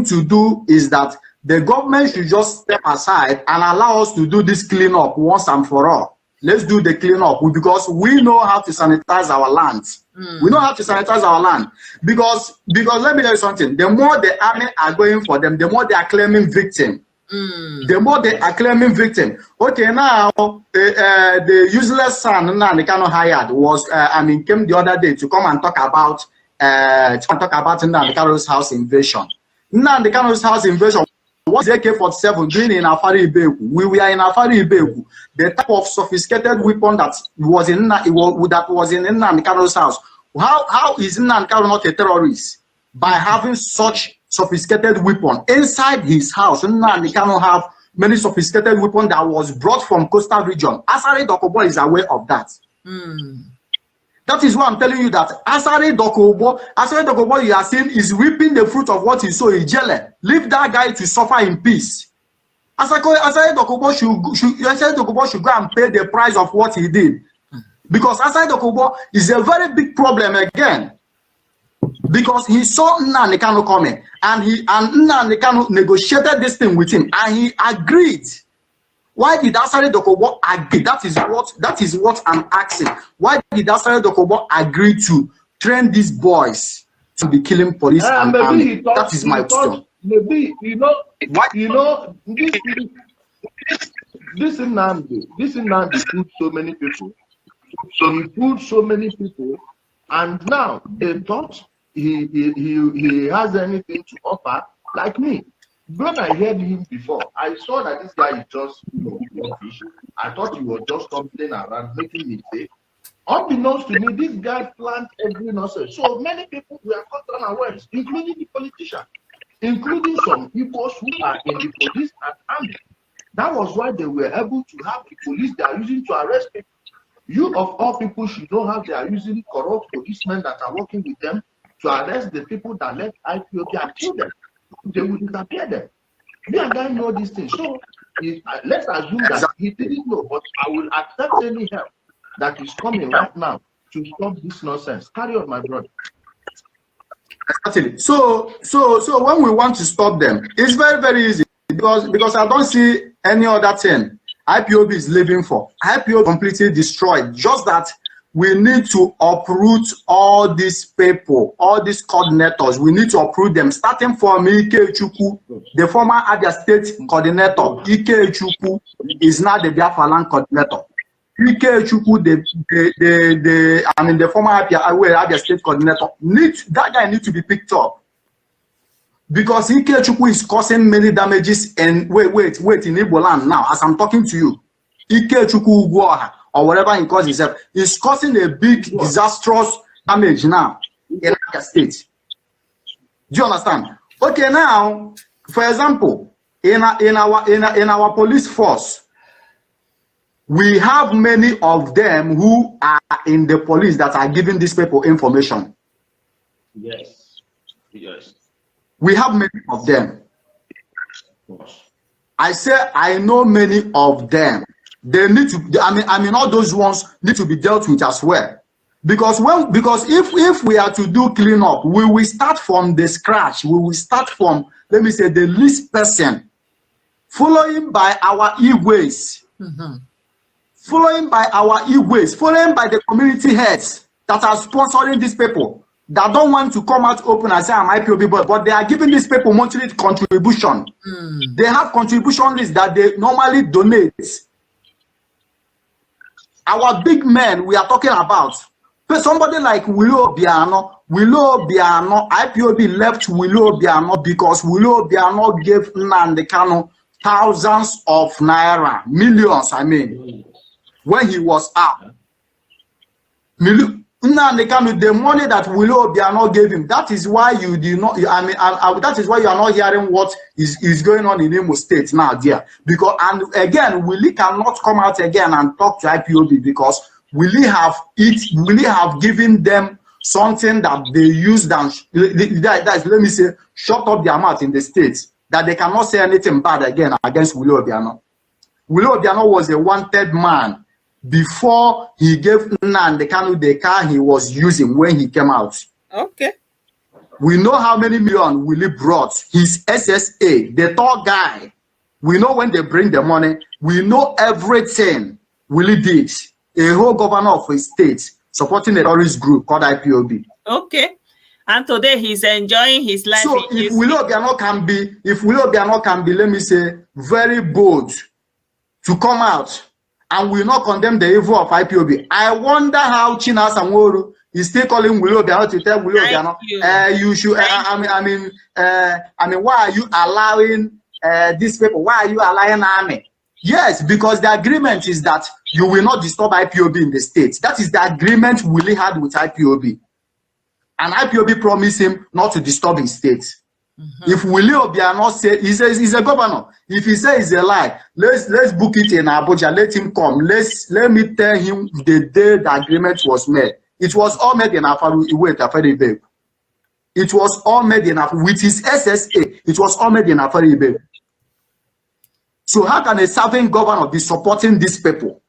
to do is that the government should just step aside and allow us to do this cleanup once and for all. let's do the cleanup because we know how to sanitize our land. We know how to sanitize our land because let me tell you something. The more the army are going for them, the more they are claiming victim. The more they are claiming victim. Okay, now the useless son Nnamdi hired was came the other day to come and talk about Nnamdi Kanu's house invasion. Nnamdi Kanu's house invasion. What is AK-47 doing in Afari Ibeku? We were in Afari Ibeku. The type of sophisticated weapon that was in Nnamdi Kanu's house. How is Nnamdi Kanu not a terrorist? By having such sophisticated weapon inside his house. Nnamdi Kanu have many sophisticated weapon that was brought from coastal region. Asari Dokubo is aware of that. That is why I'm telling you that Asari Dokubo you are seeing is reaping the fruit of what he sowed in jail. Leave that guy to suffer in peace. Asari Dokubo should go and pay the price of what he did. Because Asari Dokubo is a very big problem again. Because he saw Nnamdi Kanu coming and Nnamdi Kanu negotiated this thing with him and he agreed. Why did Asari Dokubo agree? That is what I'm asking. Why did Asari Dokubo agree to train these boys to be killing police and army? That is my question. Maybe this Nnamdi put so many people. So he put so many people, and now they thought he has anything to offer. Like me, when I heard him before, I saw that this guy is just fish. I thought he was just complaining around, making mistake. Unbeknownst to me, this guy planned every nonsense. So many people were caught unawares, including the politicians, including some people who are in the police and army. That was why they were able to have the police they are using to arrest people. You of all people should know how they are using corrupt policemen that are working with them to arrest the people that left IPOB and kill them. They will disappear them. Me and guy know these things. So let's assume that he didn't know, but I will accept any help that is coming right now to stop this nonsense. Carry on, my brother. Exactly. So when we want to stop them, it's very, very easy because I don't see any other thing IPOB is living for. IPOB completely destroyed. Just that we need to uproot all these people, all these coordinators. We need to uproot them, starting from Ike Chukwu, the former Abia State coordinator. Ike Chukwu is now the Biafra land coordinator. Ike Chukwu, the former Abia State coordinator. That guy needs to be picked up. Because Ike Chukwu is causing many damages and wait in Igbo land now as I'm talking to you. Ike Chukwu Ugwoha or whatever he calls himself is causing a big disastrous damage now in Abia State. Do you understand? Okay, now for example, in our police force, we have many of them who are in the police that are giving these people information. Yes. Yes. We have many of them. I say I know many of them. They need to. I mean, all those ones need to be dealt with as well. Because if we are to do cleanup, we will start from the scratch. We will start from, let me say, the least person, following by our e-ways, following by the community heads that are sponsoring these people. That don't want to come out open and say I'm IPOB, but they are giving these people monthly contribution. They have contribution lists that they normally donate. Our big men we are talking about, somebody like Willow Biano, IPOB left Willow Biano because Willow Biano gave Nnamdi Kanu thousands of naira, millions, I mean, when he was out. Nnamdi Kanu, the money that Willow Biano gave him, that is why you do not. That is why you are not hearing what is going on in Imo State now, dear. Because and again, Willie cannot come out again and talk to IPOB because Willie have given them something that they use that is, let me say, shut up their mouth in the states that they cannot say anything bad again against Willow Biano. Willow Biano was a wanted man before he gave Nnamdi Kanu the car he was using when he came out. Okay. We know how many million Willie brought. His SSA, the tall guy. We know when they bring the money. We know everything. Willie did. A whole governor of a state supporting a terrorist group called IPOB. Okay. And today he's enjoying his life. So if Willie Obiano can be, let me say, very bold to come out and will not condemn the evil of IPOB, I wonder how China Sanworu is still calling Willie Obiano to tell Willie Obiano, you should. I mean, why are you allowing these people? Why are you allowing army? Yes, because the agreement is that you will not disturb IPOB in the states. That is the agreement Willie had with IPOB. And IPOB promised him not to disturb his state. If Willie Obiano say he says he's a governor, if he says it's a lie, let's book it in Abuja. Let him come. Let me tell him the day the agreement was made. It was all made in Afaribe. It was all made in with his SSA. It was all made in Afaribe. So how can a serving governor be supporting these people?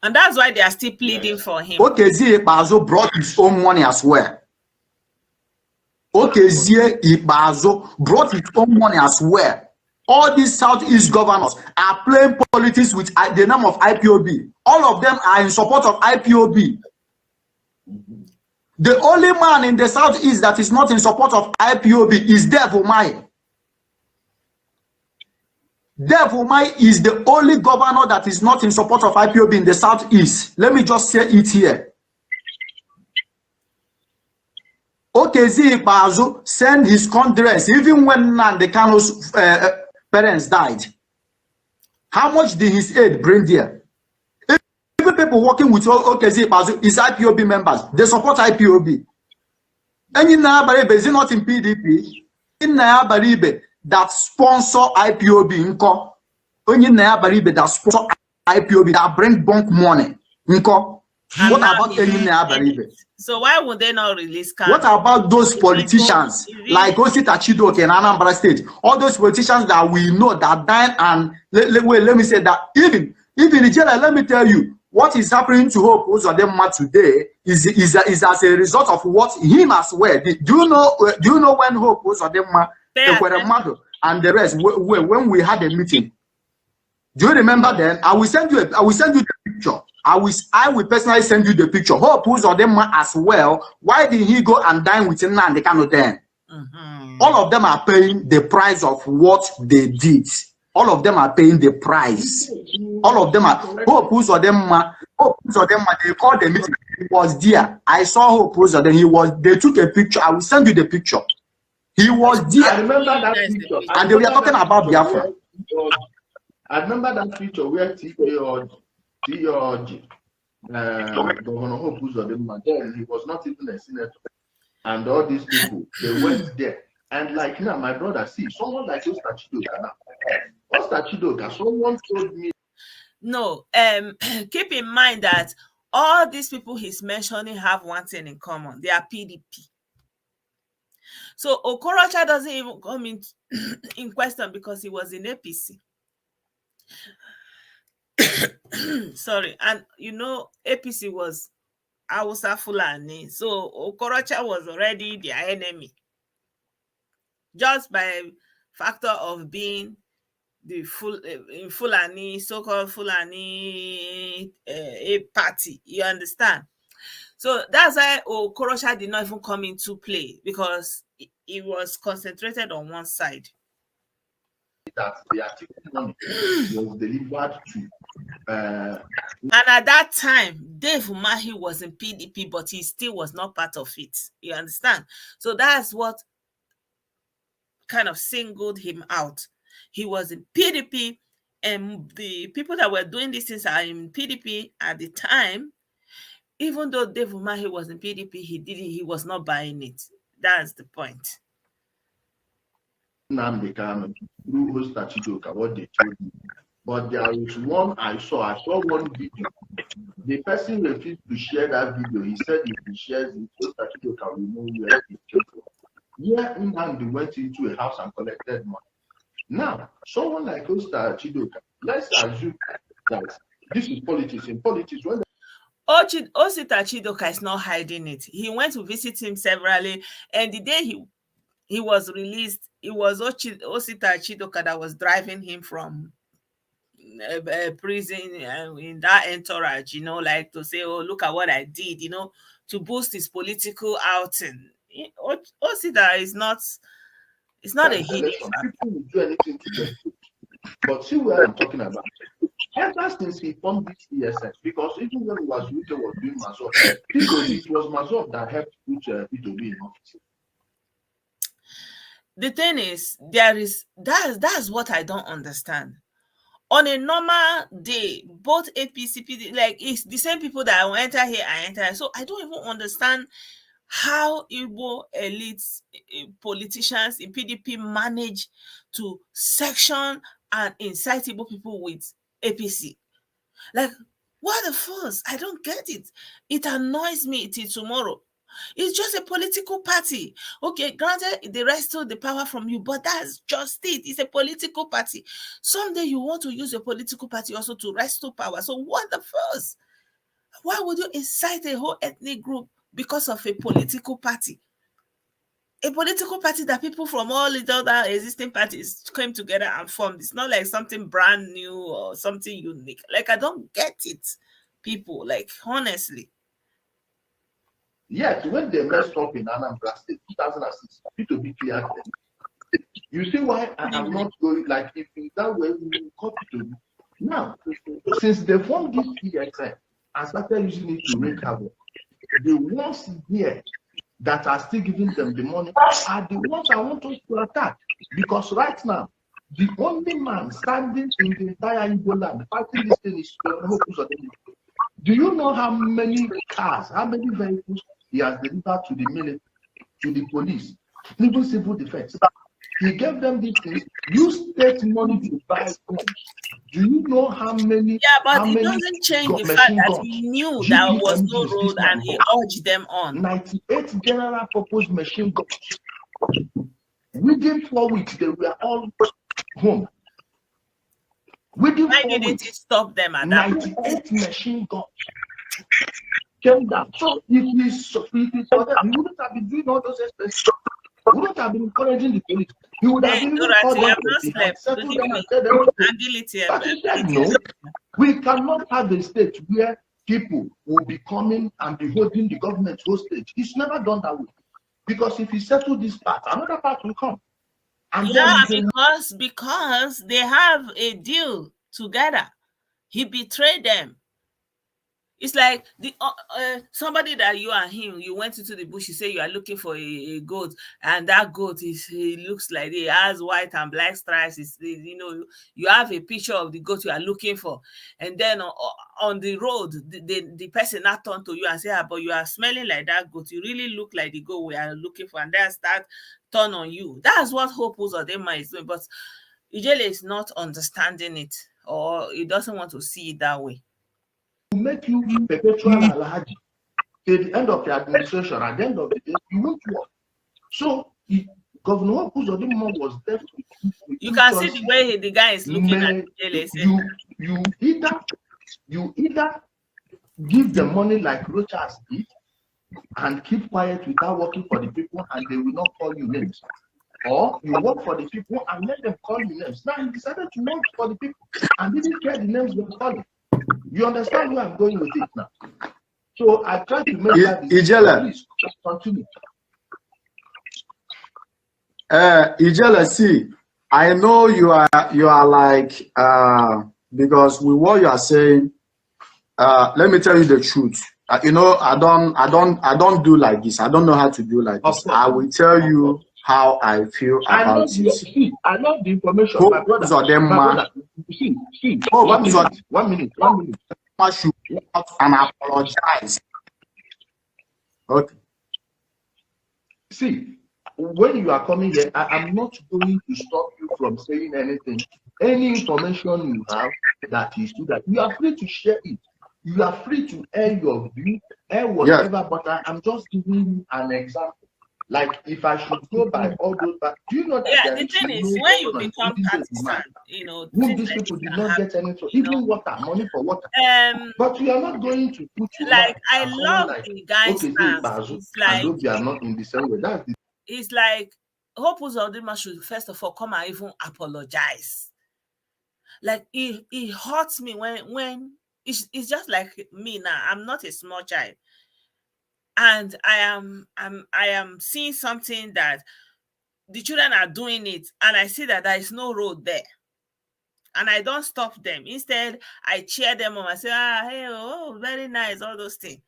And that's why they are still pleading for him. Okezie Ikpeazu brought his own money as well. Okezie Ikpeazu brought his own money as well. All these Southeast governors are playing politics with the name of IPOB. All of them are in support of IPOB. The only man in the Southeast that is not in support of IPOB is Dev Umai. Dev Umai is the only governor that is not in support of IPOB in the Southeast. Let me just say it here. Okezie Ikpeazu sent his condolence even when Nnamdi Kanu's parents died. How much did his aid bring there? Even people working with Okezie Ikpeazu is IPOB members. They support IPOB. And in Baribe, is it not in PDP? In Baribe that sponsor IPOB, only Baribe that sponsor IPOB that bring bank money. What about Baribe? So why would they not release Kanu? What about those politicians like Osita Chidoke in Anambra State? All those politicians that we know that died, and let me say that even in Nigeria, let me tell you, what is happening to Hope Uzodinma today is as a result of what him as well. Do you know when Hope Uzodinma, and the rest, when we had a meeting? Do you remember then? I will send you the picture. I will personally send you the picture. Hope Uzodinma as well. Why did he go and dine with Nnamdi Kanu then? All of them are paying the price of what they did. All of them are paying the price. All of them are. Hope Uzodinma, they called the meeting. He was there. I saw Hope Uzodinma. They took a picture. I will send you the picture. He was there. I remember that picture. And they were talking about Biafra. I remember that picture where Governor Hope Uzodinma, then he was not even a senator, and all these people, they went there, and like now, my brother, see someone like Osita Chidoka now. Osita Chidoka, someone told me. No, keep in mind that all these people he's mentioning have one thing in common: they are PDP. So Okorocha doesn't even come in question because he was in APC. Sorry, and APC was Hausa Fulani, so Okorocha was already their enemy just by factor of being the Fulani, so-called Fulani party. You understand? So that's why Okorocha did not even come into play, because he was concentrated on one side. That the article was delivered to. And at that time, Dave Umahi was in PDP, but he still was not part of it. You understand? So that's what kind of singled him out. He was in PDP, and the people that were doing these things are in PDP at the time. Even though Dave Umahi was in PDP, he was not buying it. That's the point. Nnamdi Kanu through Osita Chidoka, what they told me. But there is one I saw one video. The person refused to share that video. He said if he shares it, Osita Chidoka will know where it came from. Yeah, Nnamdi went into a house and collected money. Now, someone like Osita Chidoka, let's assume that this is politics. In politics, when Osita Chidoka is not hiding it. He went to visit him severally, and the day he was released, it was Osita Chidoka that was driving him from prison in that entourage, like to say, oh, look at what I did, to boost his political outing. Osita is not, it's not a hidden factor. People will do anything to get food. But see where I'm talking about. Ever since he formed this ESN, because even when was doing Mazov, it was Mazov that helped put P2B in office. The thing is, that's what I don't understand. On a normal day, both APC, PD, like it's the same people that will enter here and enter. So I don't even understand how Igbo elites, politicians in PDP manage to section and incite Igbo people with APC. Like, what the fuss? I don't get it. It annoys me till tomorrow. It's just a political party. Okay, granted, they wrestle the power from you, but that's just it. It's a political party. Someday you want to use your political party also to wrestle power. So what the fuss? Why would you incite a whole ethnic group because of a political party? A political party that people from all the other existing parties came together and formed. It's not like something brand new or something unique. Like, I don't get it, people. Like, honestly. Yet, when they messed up in Anambra State, 2006, P2B cleared them. You see why I am not going, like, if in that way we will copy to me. Now, since they formed this ESN and started using it to make havoc, the ones here that are still giving them the money are the ones I want us to attack. Because right now, the only man standing in the entire Igbo land fighting this thing is Suleiman. Do you know how many cars, how many vehicles he has delivered to the military, to the police, even civil defense? He gave them these things. Use state money to buy guns. Do you know how many? Yeah, but it doesn't change the fact that he knew there was no road and he urged them on. 98 general purpose machine guns. Within 4 weeks, they were all home. Within Why 4 didn't weeks, it stop them at that point? 98 machine guns came down. So if he saw them, he wouldn't have been doing all those expenses. He wouldn't have been encouraging the police. He would have been called them and settled them and said them. But he said, no, we cannot have a state where people will be coming and be holding the government hostage. It's never done that way. Because if he settled this part, another part will come. And yeah, because they have a deal together. He betrayed them. It's like the somebody that you and him, you went into the bush, you say you are looking for a goat, and that goat he looks like he has white and black stripes. You have a picture of the goat you are looking for, and then on the road, the person not turn to you and say, but you are smelling like that goat. You really look like the goat we are looking for, and then start turn on you. That's what Hope Uzodinma is doing, but Ijele is not understanding it, or he doesn't want to see it that way. Make you perpetual alhaji till the end of the administration. At the end of the day, you won't work. So Governor Uzodinma was there. You can see the way the guy is looking at you either give the money like Rochas did and keep quiet without working for the people, and they will not call you names. Or you work for the people and let them call you names. Now he decided to work for the people and didn't care the names were calling. You understand where I'm going with it now? So I try to make that Ijele. Continue. Ijele, see, I know you are like because with what you are saying, let me tell you the truth. I don't do like this. I don't know how to do like this. I will tell you how I feel about it. I love the information, my brother. See, 1 minute. I should out and apologize. Okay. See, when you are coming here, I am not going to stop you from saying anything. Any information you have that is true, that you are free to share it. You are free to air your view, air whatever, but I'm just giving you an example. Like, if I should go by all those, but do you know that? Yeah, the thing is, when you become partisan, these people did not get anything, even water, money for water. But you are not going to put like, I love the guy's stance. It's like they are not in the same way. It's like Hope Uzodinma should first of all come and even apologize. Like it hurts me when it's just like me now. I'm not a small child, and I am seeing something that the children are doing it, and I see that there is no road there, and I don't stop them. Instead, I cheer them on. I say, ah, hey, oh, very nice, all those things.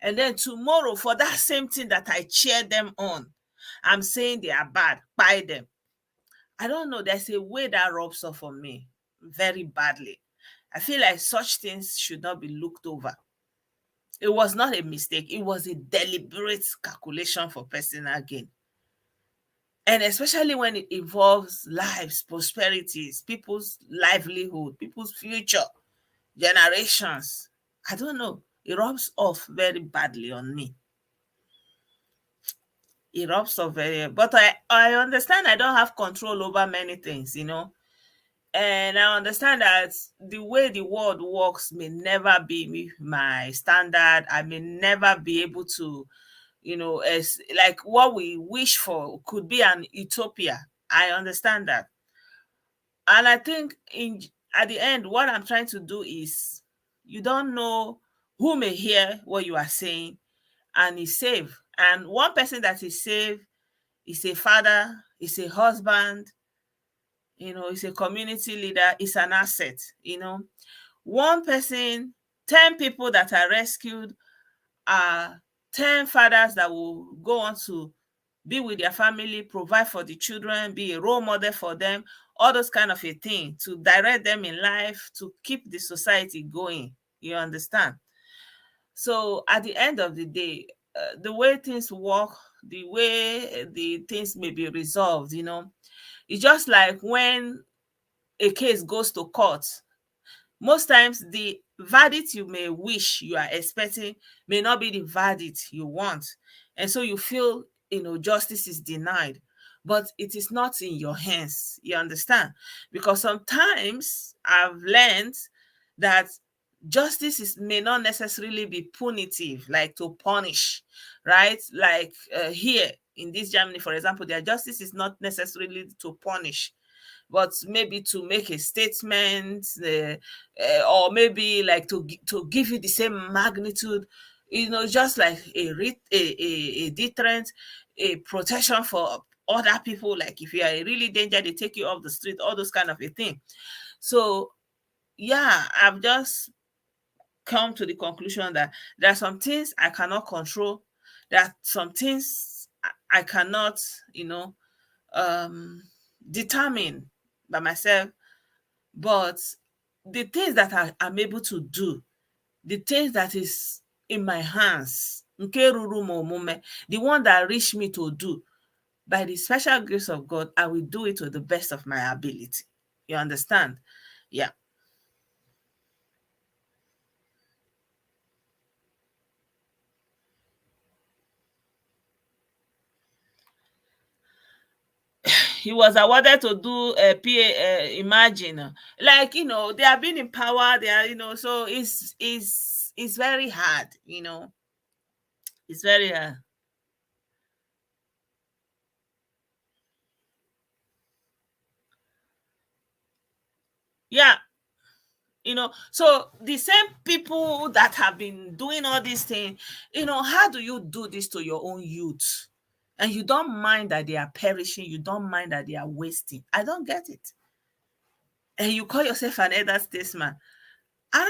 And then tomorrow, for that same thing that I cheer them on, I'm saying they are bad, buy them. I don't know. There's a way that rubs off on me very badly. I feel like such things should not be looked over. It was not a mistake, it was a deliberate calculation for personal gain. And especially when it involves lives, prosperities, people's livelihood, people's future, generations. I don't know. It rubs off very badly on me. It rubs off very, but I understand I don't have control over many things, and I understand that the way the world works may never be my standard. I may never be able to, as like what we wish for could be an utopia. I understand that. And I think in at the end, what I'm trying to do is you don't know who may hear what you are saying and is saved. And one person that is saved is a father, is a husband, is a community leader, is an asset. One person, 10 people that are rescued are 10 fathers that will go on to be with their family, provide for the children, be a role model for them, all those kind of a thing, to direct them in life, to keep the society going. You understand? So at the end of the day, the way things work, the way the things may be resolved, it's just like when a case goes to court. Most times the verdict you may wish you are expecting may not be the verdict you want. And so you feel, justice is denied. But it is not in your hands. You understand? Because sometimes I've learned that may not necessarily be punitive, like to punish, right? Like here in this Germany, for example, their justice is not necessarily to punish, but maybe to make a statement, or maybe like to give you the same magnitude, just like a deterrent, a protection for other people. Like if you are a really danger, they take you off the street, all those kind of a thing. So yeah, I've just come to the conclusion that there are some things I cannot control. There are some things I cannot, determine by myself. But the things that I'm able to do, the things that is in my hands, the one that reach me to do, by the special grace of God, I will do it to the best of my ability. You understand? Yeah. He was awarded to do a PA. Imagine, like they have been in power. They are, so it's very hard. It's very hard. Yeah, so the same people that have been doing all these things, how do you do this to your own youth? And you don't mind that they are perishing, you don't mind that they are wasting. I don't get it. And you call yourself an elder statesman. I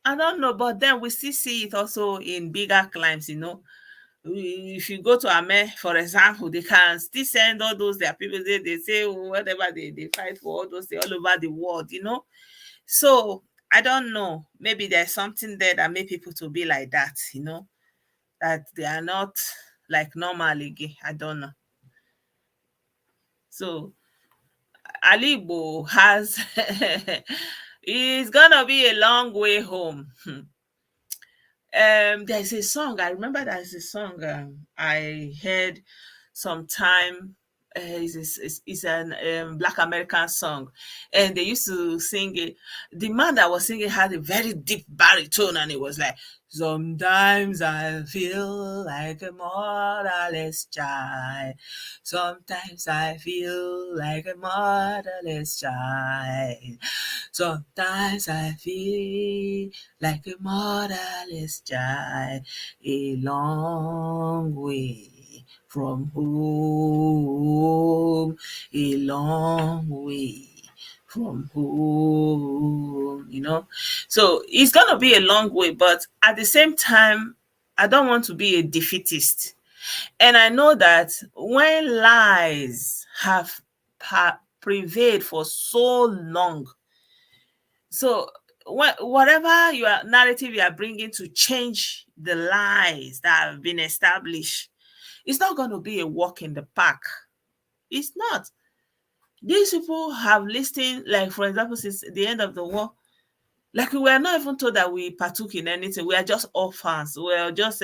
don't know, but then we still see it also in bigger climes. If you go to Ame, for example, they can still send all those their people. They say whatever they fight for, all those all over the world. So I don't know. Maybe there's something there that made people to be like that. That they are not like normal again. I don't know. So Alibo has it's gonna be a long way home. There's a song. I remember there's a song I heard sometime it's an Black American song, and they used to sing it. The man that was singing had a very deep baritone, and it was like, sometimes I feel like a motherless child. Sometimes I feel like a motherless child. Sometimes I feel like a motherless child. A long way from home, a long way from home, So it's gonna be a long way, but at the same time, I don't want to be a defeatist. And I know that when lies have prevailed for so long, so whatever your narrative you are bringing to change the lies that have been established, it's not going to be a walk in the park. It's not. These people have listened, like, for example, since the end of the war, like, we were not even told that we partook in anything. We are just orphans. We are just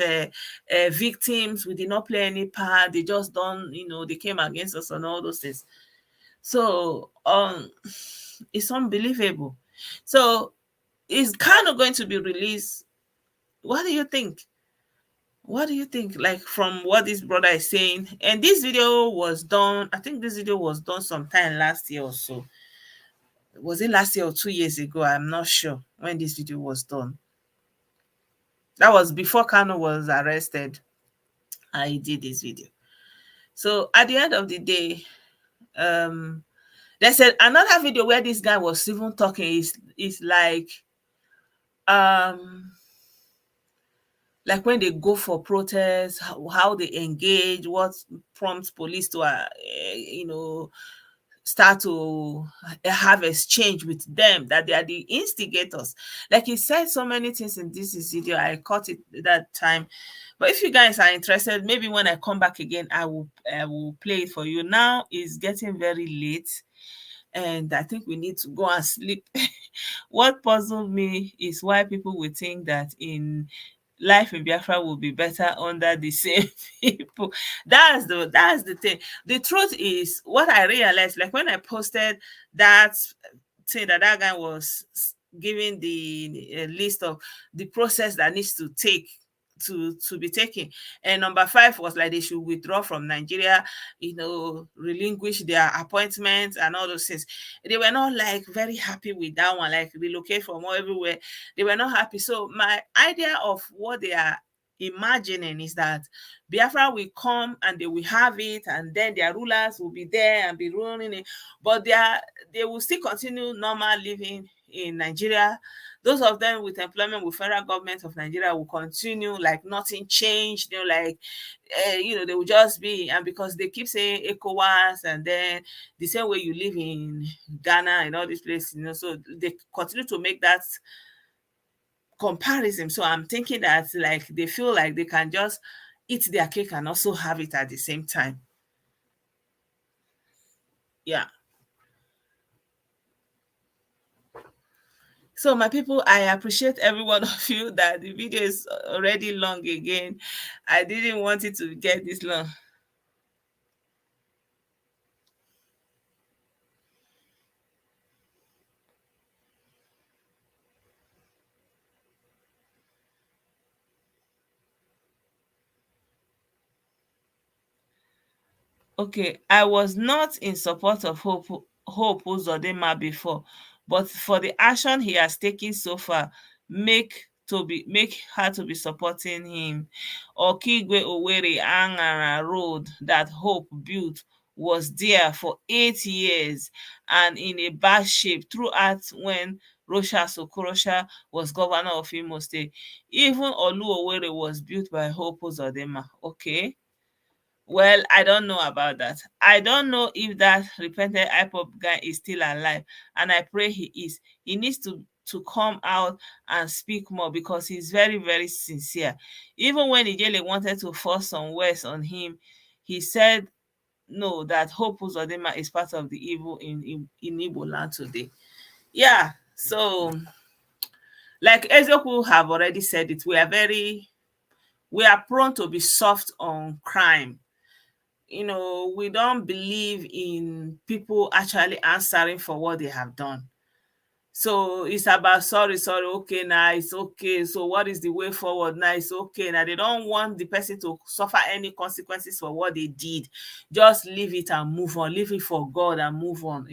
victims. We did not play any part. They just don't, they came against us and all those things. So it's unbelievable. So it's kind of going to be released. What do you think? What do you think, like, from what this brother is saying? And this video was done, I think this video was done sometime last year or so. Was it last year or 2 years ago? I'm not sure when this video was done. That was before Kano was arrested. I did this video. So at the end of the day, there's another video where this guy was even talking. Is like when they go for protests, how they engage, what prompts police to start to have exchange with them, that they are the instigators. Like, he said so many things in this video. I caught it that time. But if you guys are interested, maybe when I come back again, I will play it for you. Now it's getting very late, and I think we need to go and sleep. What puzzled me is why people would think that in life in Biafra will be better under the same people. That's the thing. The truth is, what I realized, like when I posted that thing that guy was giving the list of the process that needs to take to be taken, and number 5 was like they should withdraw from Nigeria, relinquish their appointments and all those things. They were not like very happy with that one, like relocate from everywhere. They were not happy. So my idea of what they are imagining is that Biafra will come and they will have it, and then their rulers will be there and be ruling it, but they will still continue normal living in Nigeria. Those of them with employment with federal government of Nigeria will continue like nothing changed. They will just be, and because they keep saying ECOWAS, and then the same way you live in Ghana and all these places, so they continue to make that comparison. So I'm thinking that like they feel like they can just eat their cake and also have it at the same time. Yeah. So my people, I appreciate every one of you. That the video is already long again. I didn't want it to get this long. Okay, I was not in support of Hope Uzodinma before, but for the action he has taken so far, make her to be supporting him. Okigwe Owerri Angara Road that Hope built was there for 8 years and in a bad shape throughout when Rosha Sokorosha was governor of Imo State. Even Olu Owerri was built by Hope Uzodinma. Okay. Well, I don't know about that. I don't know if that repentant IPOP guy is still alive, and I pray he is. He needs to come out and speak more because he's very, very sincere. Even when Ijele wanted to force some words on him, he said no, that Hope Uzodinma is part of the evil in Igbo land today. Yeah, so like Ezeoku have already said it, we are prone to be soft on crime. we don't believe in people actually answering for what they have done. So it's about sorry, okay, now it's okay. So what is the way forward? Now it's okay. Now they don't want the person to suffer any consequences for what they did. Just leave it and move on. Leave it for God and move on.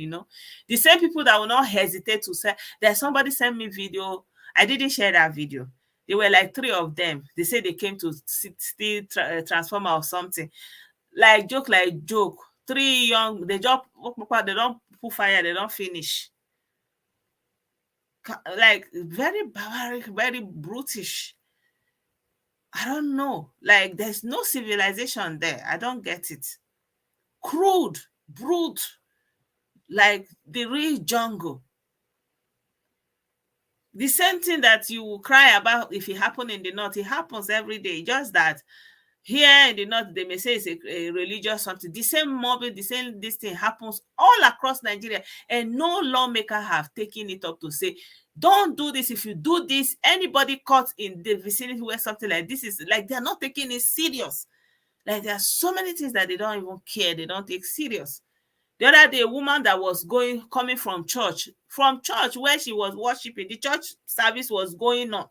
The same people that will not hesitate to say, there's somebody sent me video. I didn't share that video. They were like 3 of them. They say they came to steal transformer or something. Like joke. 3 young, they don't put fire, they don't finish. Like very barbaric, very brutish. I don't know. Like there's no civilization there. I don't get it. Crude, brute, like the real jungle. The same thing that you cry about if it happened in the north, it happens every day. Just that here in the north, they may say it's a religious something. The same mobbing, the same this thing happens all across Nigeria, and no lawmaker have taken it up to say, don't do this. If you do this, anybody caught in the vicinity where something like this is, like, they're not taking it serious. Like there are so many things that they don't even care, they don't take serious. The other day, a woman that was coming from church where she was worshiping, the church service was going on.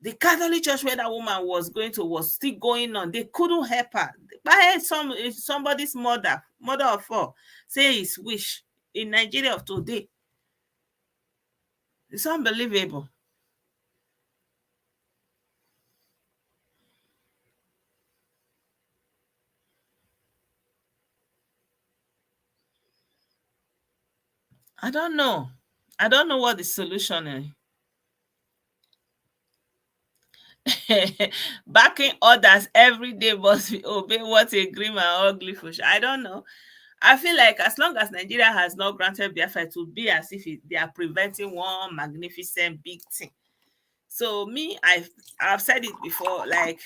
The Catholic church where that woman was going to was still going on. They couldn't help her. By somebody's mother of 4, say his wish in Nigeria of today. It's unbelievable. I don't know. I don't know what the solution is. Backing orders every day must be obey. What a grim and ugly fush. I don't know. I feel like as long as Nigeria has not granted Biafra, it will be as if they are preventing one magnificent big thing. So me, I've said it before, like,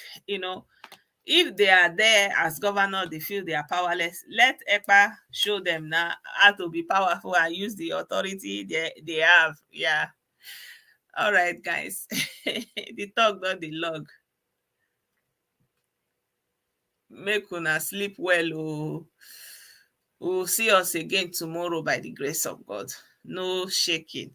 if they are there as governor, they feel they are powerless. Let EPA show them now how to be powerful and use the authority they have. Yeah. All right, guys. The talk, not the log. Make una sleep well. Oh. We'll see us again tomorrow by the grace of God. No shaking.